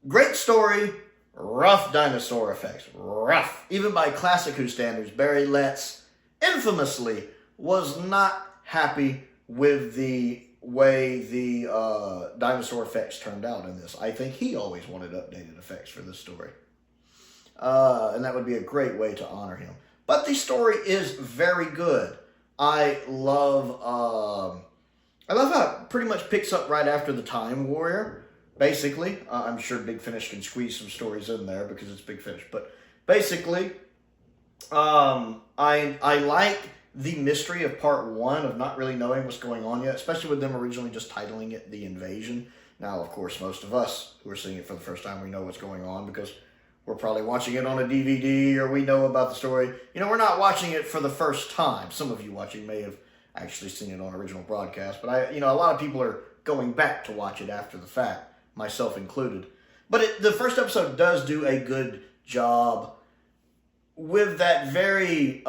great story, rough dinosaur effects. Rough. Even by classic Who standards, Barry Letts infamously was not happy with the way the dinosaur effects turned out in this. I think he always wanted updated effects for this story. And that would be a great way to honor him. But the story is very good. I love how it pretty much picks up right after the Time Warrior, basically. I'm sure Big Finish can squeeze some stories in there because it's Big Finish. But basically, I like the mystery of part 1 of not really knowing what's going on yet, especially with them originally just titling it The Invasion. Now, of course, most of us who are seeing it for the first time, we know what's going on because we're probably watching it on a DVD or we know about the story. You know, we're not watching it for the first time. Some of you watching may have actually seen it on original broadcast, but a lot of people are going back to watch it after the fact, myself included. But the first episode does do a good job with that very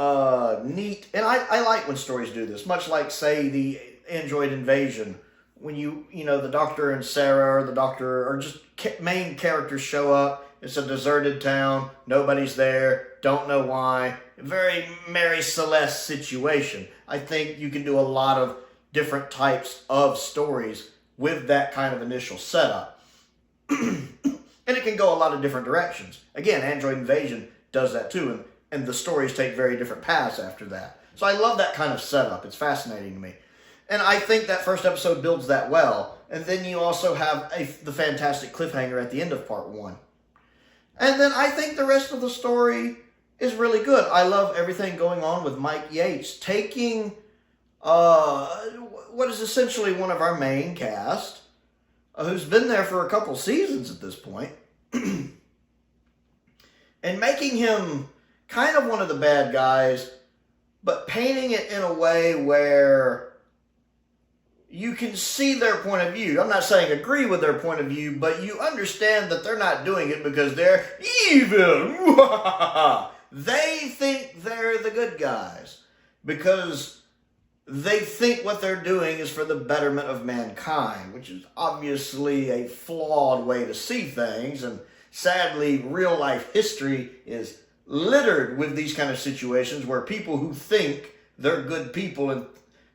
neat, and I like when stories do this, much like, say, the Android Invasion, when the Doctor and Sarah or the Doctor or just main characters show up. It's a deserted town. Nobody's there. Don't know why. Very Mary Celeste situation. I think you can do a lot of different types of stories with that kind of initial setup. And it can go a lot of different directions. Again, Android Invasion does that too. And the stories take very different paths after that. So I love that kind of setup. It's fascinating to me. And I think that first episode builds that well. And then you also have the fantastic cliffhanger at the end of part 1. And then I think the rest of the story is really good. I love everything going on with Mike Yates taking what is essentially one of our main cast, who's been there for a couple seasons at this point, and making him kind of one of the bad guys, but painting it in a way where you can see their point of view. I'm not saying agree with their point of view, but you understand that they're not doing it because they're evil. They think they're the good guys because they think what they're doing is for the betterment of mankind, which is obviously a flawed way to see things. And sadly, real life history is littered with these kind of situations where people who think they're good people and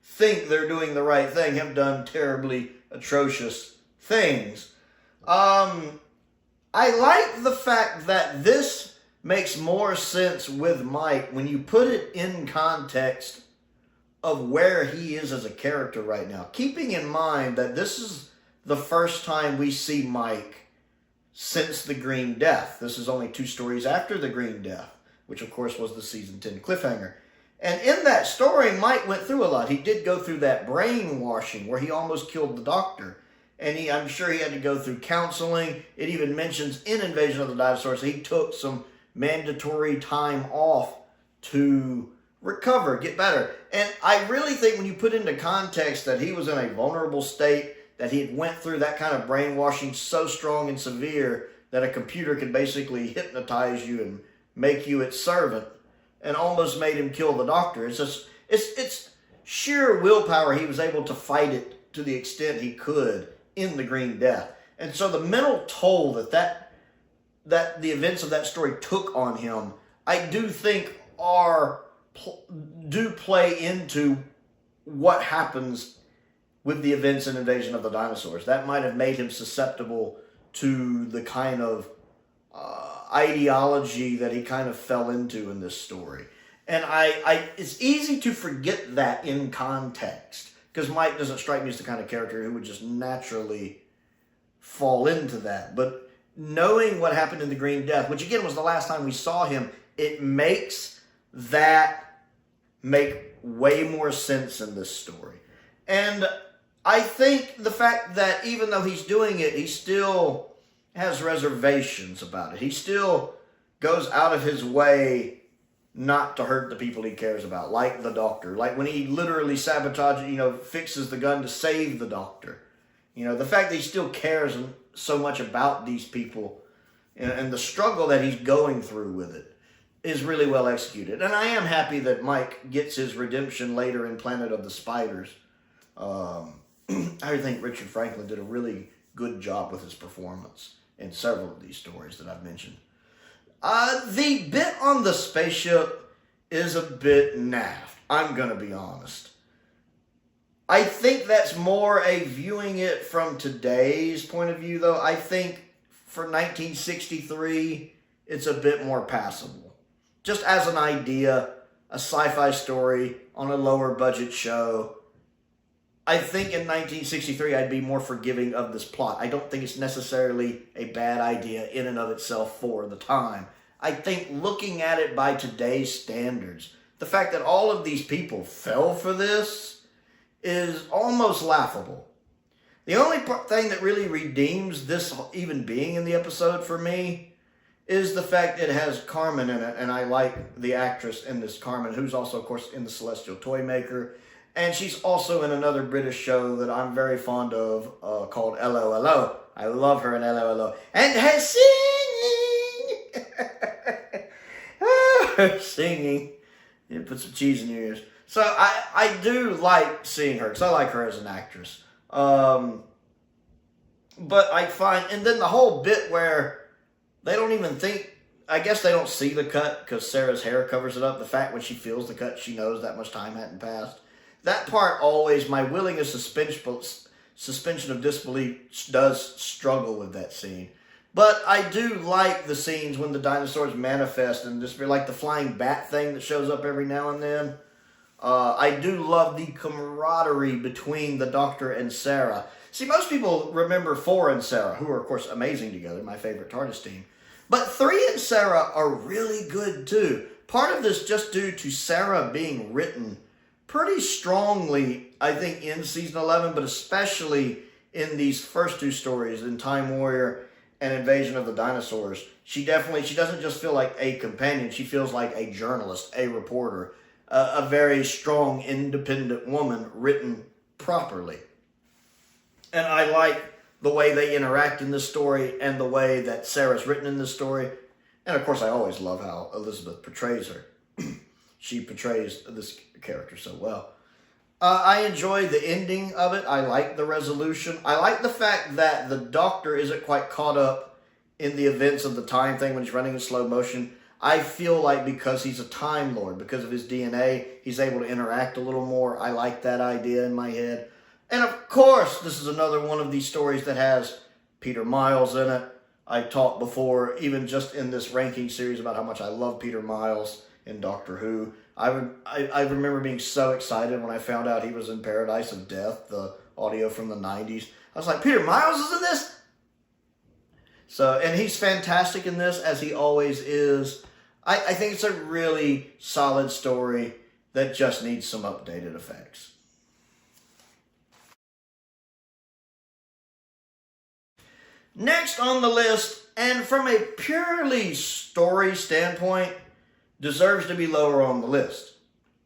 think they're doing the right thing have done terribly atrocious things. I like the fact that this makes more sense with Mike when you put it in context of where he is as a character right now. Keeping in mind that this is the first time we see Mike since the Green Death. This is only 2 stories after the Green Death, which of course was the season 10 cliffhanger. And in that story, Mike went through a lot. He did go through that brainwashing where he almost killed the Doctor. And I'm sure he had to go through counseling. It even mentions in Invasion of the Dinosaurs he took some mandatory time off to recover, get better. And I really think when you put into context that he was in a vulnerable state, that he had went through that kind of brainwashing so strong and severe that a computer could basically hypnotize you and make you its servant, and almost made him kill the Doctor. It's sheer willpower. He was able to fight it to the extent he could in the Green Death. And so the mental toll that the events of that story took on him, I do think do play into what happens with the events in Invasion of the Dinosaurs. That might have made him susceptible to the kind of ideology that he kind of fell into in this story. And it's easy to forget that in context, because Mike doesn't strike me as the kind of character who would just naturally fall into that. But knowing what happened in the Green Death, which again was the last time we saw him, it makes that make way more sense in this story. And I think the fact that even though he's doing it, he still has reservations about it. He still goes out of his way not to hurt the people he cares about, like the Doctor. Like when he literally sabotages, fixes the gun to save the Doctor. The fact that he still cares so much about these people and the struggle that he's going through with it is really well executed. And I am happy that Mike gets his redemption later in Planet of the Spiders. I think Richard Franklin did a really good job with his performance in several of these stories that I've mentioned. The bit on the spaceship is a bit naff. I'm going to be honest. I think that's more a viewing it from today's point of view, though. I think for 1963, it's a bit more passable. Just as an idea, a sci-fi story on a lower budget show, I think in 1963 I'd be more forgiving of this plot. I don't think it's necessarily a bad idea in and of itself for the time. I think looking at it by today's standards, the fact that all of these people fell for this is almost laughable. The only thing that really redeems this even being in the episode for me is the fact it has Carmen in it, and I like the actress in this, Carmen, who's also, of course, in The Celestial Toymaker. And she's also in another British show that I'm very fond of called LOLO. I love her in LOLO. And her singing! Singing. You put some cheese in your ears. So I do like seeing her, because I like her as an actress. But I find, and then the whole bit where they don't even think, I guess they don't see the cut because Sarah's hair covers it up. The fact when she feels the cut, she knows that much time hadn't passed. That part always, my willingness suspension of disbelief does struggle with that scene. But I do like the scenes when the dinosaurs manifest and just like the flying bat thing that shows up every now and then. I do love the camaraderie between the Doctor and Sarah. See, most people remember 4 and Sarah, who are, of course, amazing together, my favorite TARDIS team. But 3 and Sarah are really good too. Part of this just due to Sarah being written pretty strongly, I think, in season 11, but especially in these first 2 stories, in Time Warrior and Invasion of the Dinosaurs. She doesn't just feel like a companion, she feels like a journalist, a reporter, a very strong, independent woman written properly. And I like the way they interact in this story and the way that Sarah's written in this story. And of course, I always love how Elizabeth portrays her. She portrays this character so well. I enjoy the ending of it. I like the resolution. I like the fact that the Doctor isn't quite caught up in the events of the time thing when he's running in slow motion. I feel like because he's a Time Lord, because of his DNA, he's able to interact a little more. I like that idea in my head. And of course, this is another one of these stories that has Peter Miles in it. I talked before, even just in this ranking series, about how much I love Peter Miles in Doctor Who. I remember being so excited when I found out he was in Paradise of Death, the audio from the 90s. I was like, Peter Miles is in this? So, and he's fantastic in this, as he always is. I think it's a really solid story that just needs some updated effects. Next on the list, and from a purely story standpoint, deserves to be lower on the list.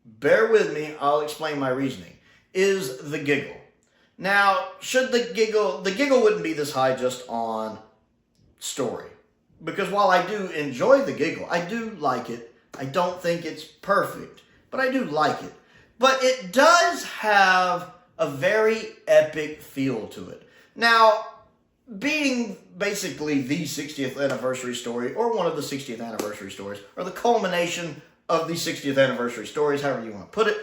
Bear with me, I'll explain my reasoning. Is the giggle. Now, the giggle wouldn't be this high just on story. Because while I do enjoy the giggle, I do like it. I don't think it's perfect, but I do like it. But it does have a very epic feel to it. Now, being basically the 60th anniversary story, or one of the 60th anniversary stories, or the culmination of the 60th anniversary stories, however you want to put it,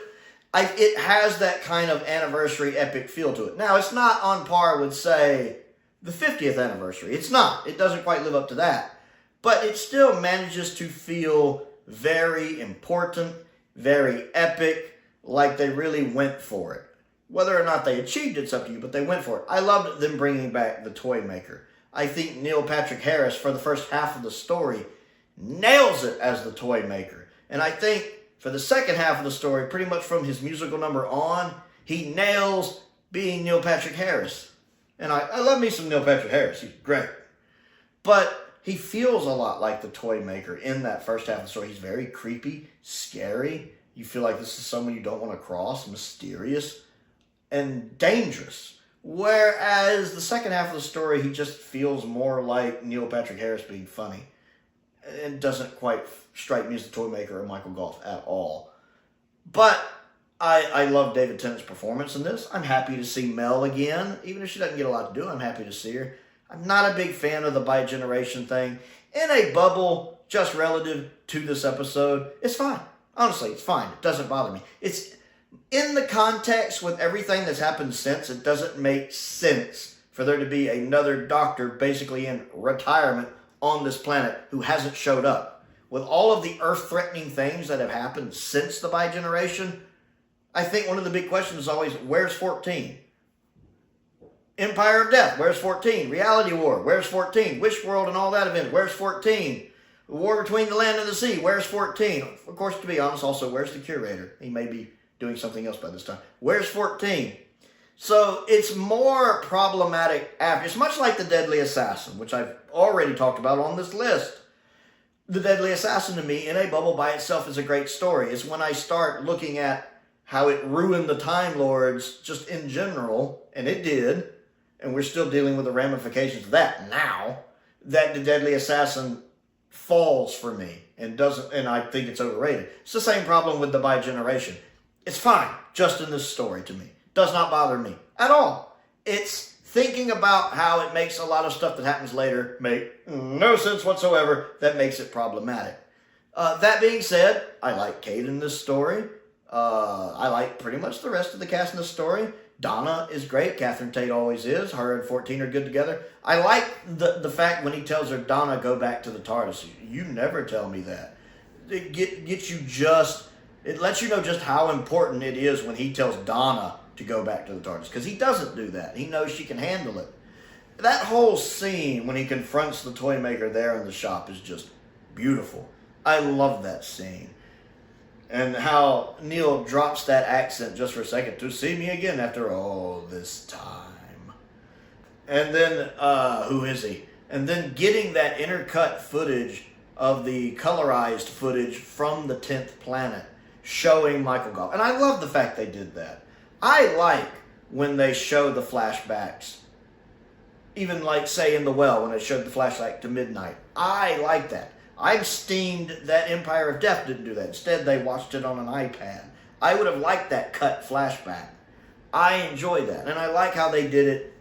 it has that kind of anniversary epic feel to it. Now, it's not on par with, say, the 50th anniversary. It's not. It doesn't quite live up to that. But it still manages to feel very important, very epic, like they really went for it. Whether or not they achieved it's up to you, but they went for it. I loved them bringing back the Toy Maker. I think Neil Patrick Harris, for the first half of the story, nails it as the Toy Maker. And I think for the second half of the story, pretty much from his musical number on, he nails being Neil Patrick Harris. And I love me some Neil Patrick Harris. He's great. But he feels a lot like the Toy Maker in that first half of the story. He's very creepy, scary. You feel like this is someone you don't want to cross, mysterious, and dangerous. Whereas the second half of the story, he just feels more like Neil Patrick Harris being funny. It doesn't quite strike me as the Toy Maker or Michael Goff at all. But I love David Tennant's performance in this. I'm happy to see Mel again. Even if she doesn't get a lot to do, I'm happy to see her. I'm not a big fan of the bi-generation thing. In a bubble, just relative to this episode, it's fine. Honestly, it's fine. It doesn't bother me. It's in the context with everything that's happened since, it doesn't make sense for there to be another Doctor basically in retirement on this planet who hasn't showed up. With all of the Earth-threatening things that have happened since the bi-generation, I think one of the big questions is always, where's 14? Empire of Death, where's 14? Reality War, where's 14? Wish World and all that event, where's 14? The War Between the Land and the Sea, where's 14? Of course, to be honest, also, where's the Curator? He may be doing something else by this time. Where's 14? So it's more problematic after. It's much like The Deadly Assassin, which I've already talked about on this list. The Deadly Assassin to me, in a bubble by itself, is a great story. It's when I start looking at how it ruined the Time Lords just in general, and it did, and we're still dealing with the ramifications of that now, that The Deadly Assassin falls for me and doesn't, and I think it's overrated. It's the same problem with the bi-generation. It's fine, just in this story to me. Does not bother me at all. It's thinking about how it makes a lot of stuff that happens later make no sense whatsoever that makes it problematic. That being said, I like Kate in this story. I like pretty much the rest of the cast in this story. Donna is great. Catherine Tate always is. Her and 14 are good together. I like the fact when he tells her, Donna, go back to the TARDIS. You never tell me that. It gets you just... It lets you know just how important it is when he tells Donna to go back to the TARDIS. Because he doesn't do that. He knows she can handle it. That whole scene when he confronts the toy maker there in the shop is just beautiful. I love that scene. And how Neil drops that accent just for a second. To see me again after all this time. And then, who is he? And then getting that intercut footage of the colorized footage from the 10th planet showing Michael Goff. And I love the fact they did that. I like when they show the flashbacks. Even like, say, in The Well, when they showed the flashback to Midnight. I like that. I'm steamed that Empire of Death didn't do that. Instead, they watched it on an iPad. I would have liked that cut flashback. I enjoy that. And I like how they did it.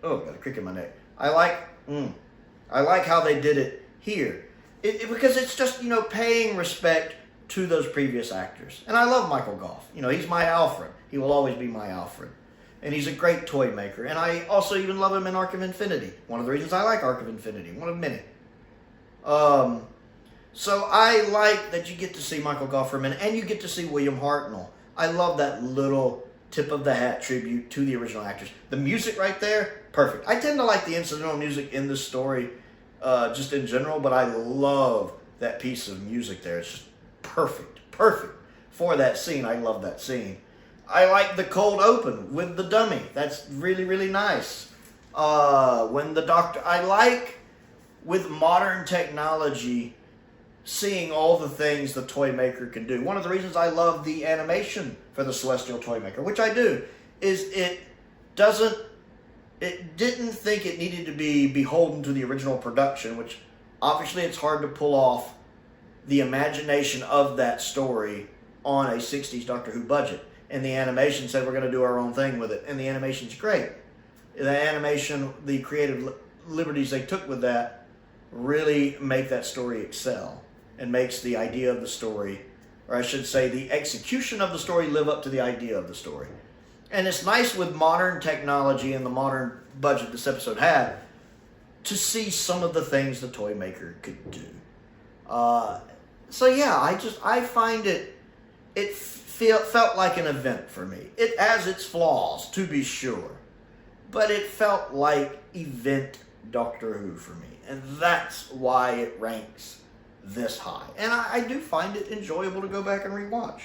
Oh, got a crick in my neck. I like how they did it here. Because it's just, you know, paying respect to those previous actors. And I love Michael Goff. You know, he's my Alfred. He will always be my Alfred. And he's a great toy maker. And I also even love him in Arc of Infinity. One of the reasons I like Arc of Infinity. One of many. So I like that you get to see Michael Goff for a minute. And you get to see William Hartnell. I love that little tip of the hat tribute to the original actors. The music right there, perfect. I tend to like the incidental music in this story just in general. But I love that piece of music there. It's just perfect. Perfect for that scene. I love that scene. I like the cold open with the dummy. That's really, really nice. When the doctor... I like, with modern technology, seeing all the things the toy maker can do. One of the reasons I love the animation for the Celestial Toy Maker, which I do, is it didn't think it needed to be beholden to the original production, which obviously it's hard to pull off the imagination of that story on a 60s Doctor Who budget. And the animation said we're going to do our own thing with it. And the animation's great. The animation, the creative liberties they took with that really make that story excel. And makes the idea of the story, or I should say the execution of the story, live up to the idea of the story. And it's nice with modern technology and the modern budget this episode had to see some of the things the toy maker could do. So yeah, I find it felt like an event for me. It has its flaws, to be sure. But it felt like event Doctor Who for me. And that's why it ranks this high. And I do find it enjoyable to go back and rewatch.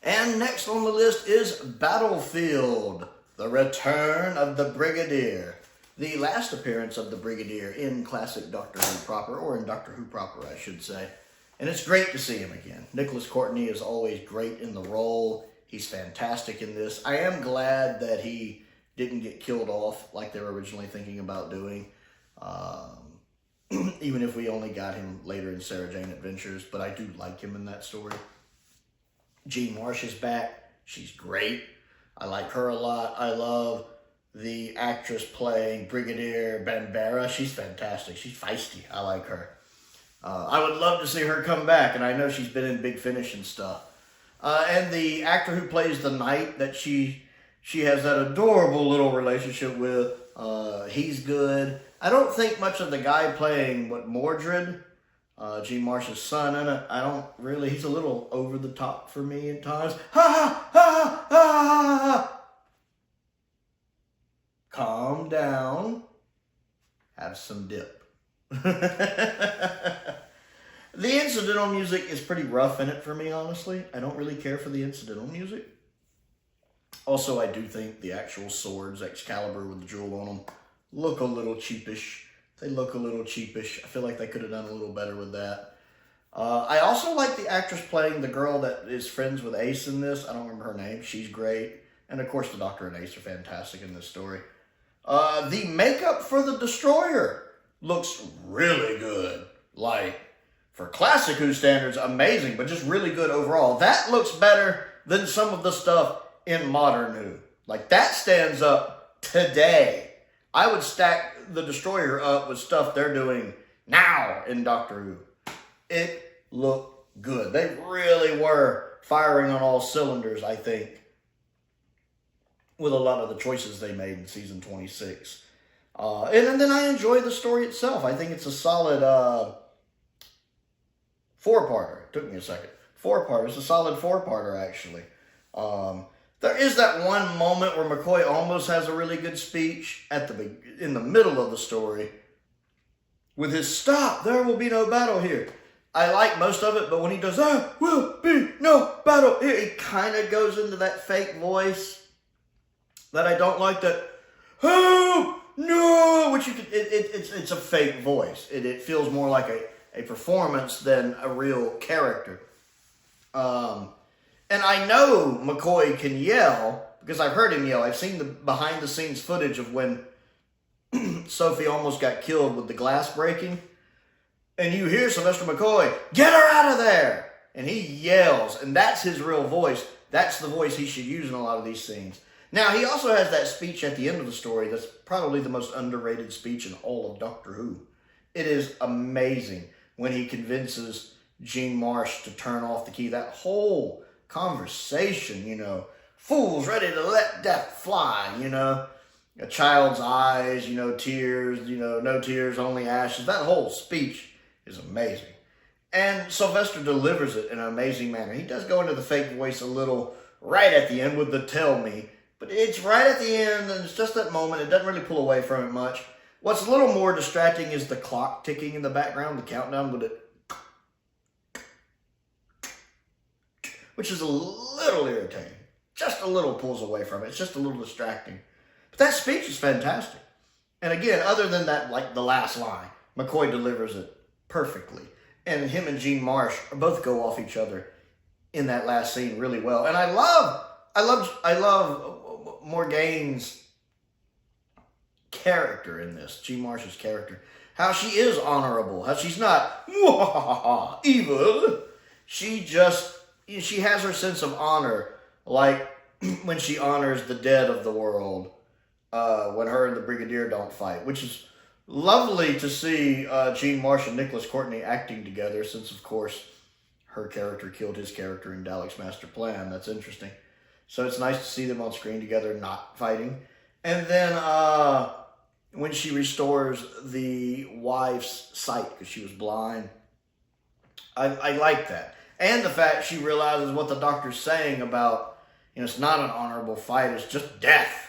And next on the list is Battlefield, the return of the Brigadier. The last appearance of the Brigadier in classic Doctor Who proper, or in Doctor Who proper, I should say. And it's great to see him again. Nicholas Courtney is always great in the role. He's fantastic in this. I am glad that he didn't get killed off like they were originally thinking about doing. Even if we only got him later in Sarah Jane Adventures. But I do like him in that story. Jean Marsh is back. She's great. I like her a lot. I love the actress playing Brigadier Bambara. She's fantastic. She's feisty. I like her. I would love to see her come back, and I know she's been in Big Finish and stuff. And the actor who plays the knight that she has that adorable little relationship with, he's good. I don't think much of the guy playing Mordred, Jean Marsh's son, in it. I don't really. He's a little over the top for me at times. Ha ha ha ha! Calm down. Have some dip. The incidental music is pretty rough in it for me, honestly. I don't really care for the incidental music. Also, I do think the actual swords, Excalibur with the jewel on them, look a little cheapish. They look a little cheapish. I feel like they could have done a little better with that. I also like the actress playing the girl that is friends with Ace in this. I don't remember her name. She's great. And of course, the Doctor and Ace are fantastic in this story. The makeup for the Destroyer looks really good. Like, for classic Who standards, amazing, but just really good overall. That looks better than some of the stuff in modern Who. Like, that stands up today. I would stack the Destroyer up with stuff they're doing now in Doctor Who. It looked good. They really were firing on all cylinders, I think, with a lot of the choices they made in season 26. And then I enjoy the story itself. I think it's a solid four-parter. It took me a second. Four-parter. It's a solid four-parter, actually. There is that one moment where McCoy almost has a really good speech in the middle of the story with his "Stop, there will be no battle here." I like most of it, but when he does "There will be no battle here," he kind of goes into that fake voice that I don't like. That "Oh no," which it's a fake voice. It feels more like a performance than a real character. And I know McCoy can yell because I've heard him yell. I've seen the behind the scenes footage of when Sophie almost got killed with the glass breaking. And you hear Sylvester McCoy, "Get her out of there!" And he yells, and that's his real voice. That's the voice he should use in a lot of these scenes. Now, he also has that speech at the end of the story that's probably the most underrated speech in all of Doctor Who. It is amazing when he convinces Jean Marsh to turn off the key. That whole conversation, fools ready to let death fly, a child's eyes, tears, no tears, only ashes. That whole speech is amazing. And Sylvester delivers it in an amazing manner. He does go into the fake voice a little right at the end with the "tell me," but it's right at the end, and it's just that moment. It doesn't really pull away from it much. What's a little more distracting is the clock ticking in the background, the countdown with it, which is a little irritating. Just a little pulls away from it. It's just a little distracting. But that speech is fantastic. And again, other than that, like the last line, McCoy delivers it perfectly. And him and Jean Marsh both go off each other in that last scene really well. And I love Morgane's character in this, Jean Marsh's character. How she is honorable. How she's not evil. She has her sense of honor, like when she honors the dead of the world, when her and the Brigadier don't fight, which is lovely to see Jean Marsh and Nicholas Courtney acting together, since, of course, her character killed his character in Dalek's Master Plan. That's interesting. So it's nice to see them on screen together, not fighting. And then when she restores the wife's sight, because she was blind, I like that. And the fact she realizes what the doctor's saying about, it's not an honorable fight, it's just death.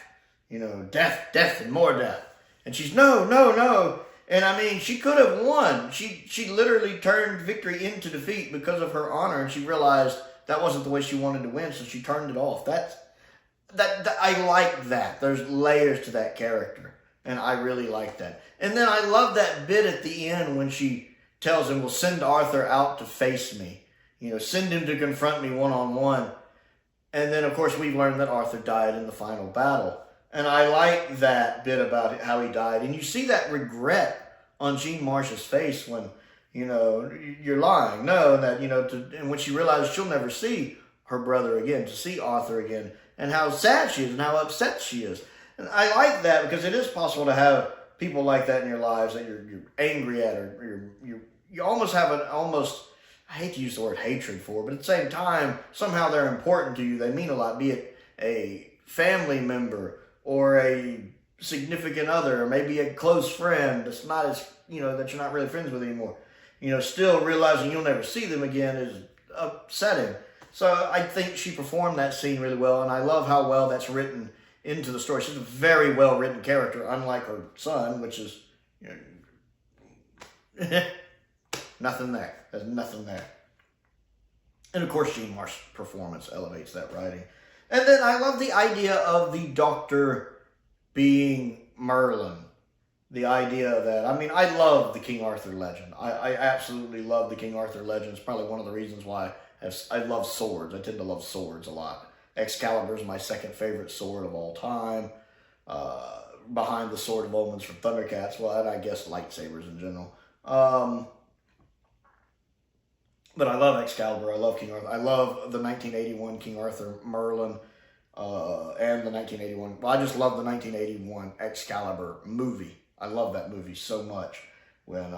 Death, and more death. And she's, no. And I mean, she could have won. She literally turned victory into defeat because of her honor, and she realized that wasn't the way she wanted to win, so she turned it off. That I like that. There's layers to that character, and I really like that. And then I love that bit at the end when she tells him, "We'll send Arthur out to face me. Send him to confront me one-on-one." And then, of course, we've learned that Arthur died in the final battle. And I like that bit about how he died. And you see that regret on Jean Marsh's face when, you're lying. No, and when she realizes she'll never see her brother again, to see Arthur again, and how sad she is and how upset she is. And I like that because it is possible to have people like that in your lives that you're angry at, or you almost have I hate to use the word hatred for, but at the same time, somehow they're important to you. They mean a lot, be it a family member or a significant other, or maybe a close friend that's not as, that you're not really friends with anymore. Still realizing you'll never see them again is upsetting. So I think she performed that scene really well, and I love how well that's written into the story. She's a very well-written character, unlike her son, which is, nothing there. There's nothing there. And of course, Jean Marsh's performance elevates that writing. And then I love the idea of the Doctor being Merlin. The idea that, I love the King Arthur legend. I absolutely love the King Arthur legend. It's probably one of the reasons why I love swords. I tend to love swords a lot. Excalibur is my second favorite sword of all time. Behind the Sword of Omens from Thundercats. Well, and I guess lightsabers in general. But I love Excalibur. I love King Arthur. I love the 1981 King Arthur Merlin and the 1981. Well, I just love the 1981 Excalibur movie. I love that movie so much. When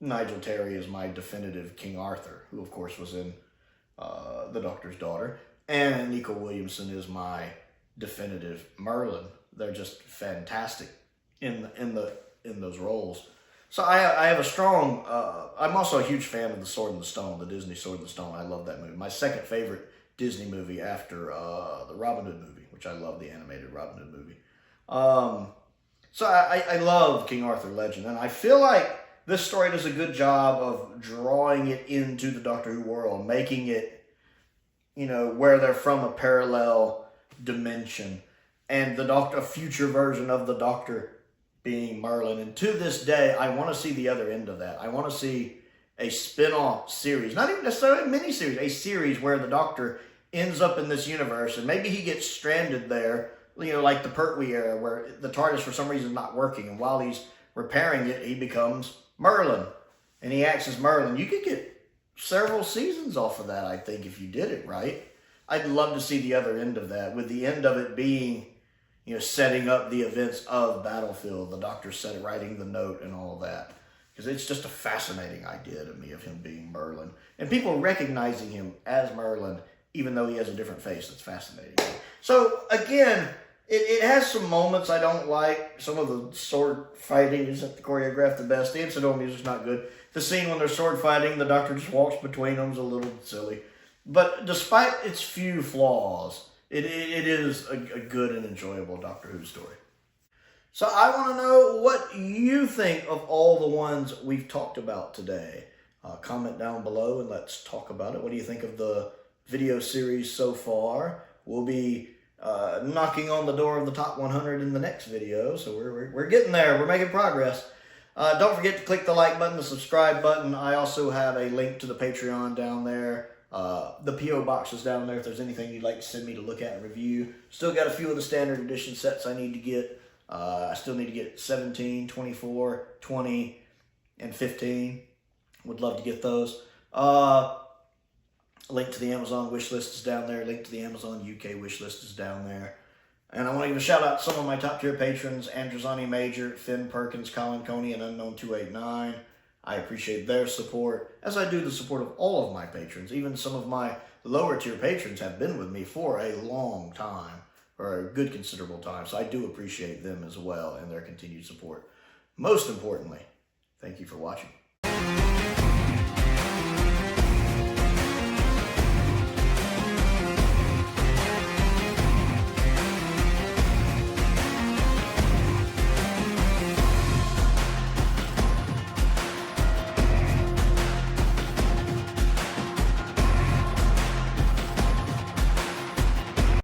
Nigel Terry is my definitive King Arthur, who of course was in The Doctor's Daughter, and Nico Williamson is my definitive Merlin. They're just fantastic in those roles. So I have a strong, I'm also a huge fan of The Sword and the Stone, the Disney Sword and the Stone. I love that movie. My second favorite Disney movie after the Robin Hood movie, which I love, the animated Robin Hood movie. So I love King Arthur Legend, and I feel like this story does a good job of drawing it into the Doctor Who world, making it, you know, where they're from a parallel dimension, and the Doctor, a future version of the Doctor being Merlin. And to this day, I want to see the other end of that. I want to see a spin-off series, not even necessarily a mini-series, a series where the Doctor ends up in this universe, and maybe he gets stranded there, you know, like the Pertwee era, where the TARDIS for some reason is not working, and while he's repairing it, he becomes Merlin, and he acts as Merlin. You could get several seasons off of that, I think, if you did it right. I'd love to see the other end of that, with the end of it being, you know, setting up the events of Battlefield, the Doctor writing the note and all of that. Because it's just a fascinating idea to me of him being Merlin. And people recognizing him as Merlin, even though he has a different face. That's fascinating. So, again, it has some moments I don't like. Some of the sword fighting isn't choreographed the best. The incidental music's not good. The scene when they're sword fighting, the Doctor just walks between them is a little silly. But despite its few flaws, it is a good and enjoyable Doctor Who story. So I want to know what you think of all the ones we've talked about today. Comment down below and let's talk about it. What do you think of the video series so far? We'll be knocking on the door of the top 100 in the next video, so we're getting there. We're making progress. Don't forget to click the like button, the subscribe button. I also have a link to the Patreon down there. The P.O. box is down there if there's anything you'd like to send me to look at and review. Still got a few of the standard edition sets I need to get. I still need to get 17, 24, 20, and 15. Would love to get those. Link to the Amazon wish list is down there. Link to the Amazon UK wish list is down there. And I want to give a shout out to some of my top tier patrons, Androzani Major, Finn Perkins, Colin Coney, and Unknown289. I appreciate their support, as I do the support of all of my patrons. Even some of my lower tier patrons have been with me for a long time, or a good considerable time. So I do appreciate them as well and their continued support. Most importantly, thank you for watching.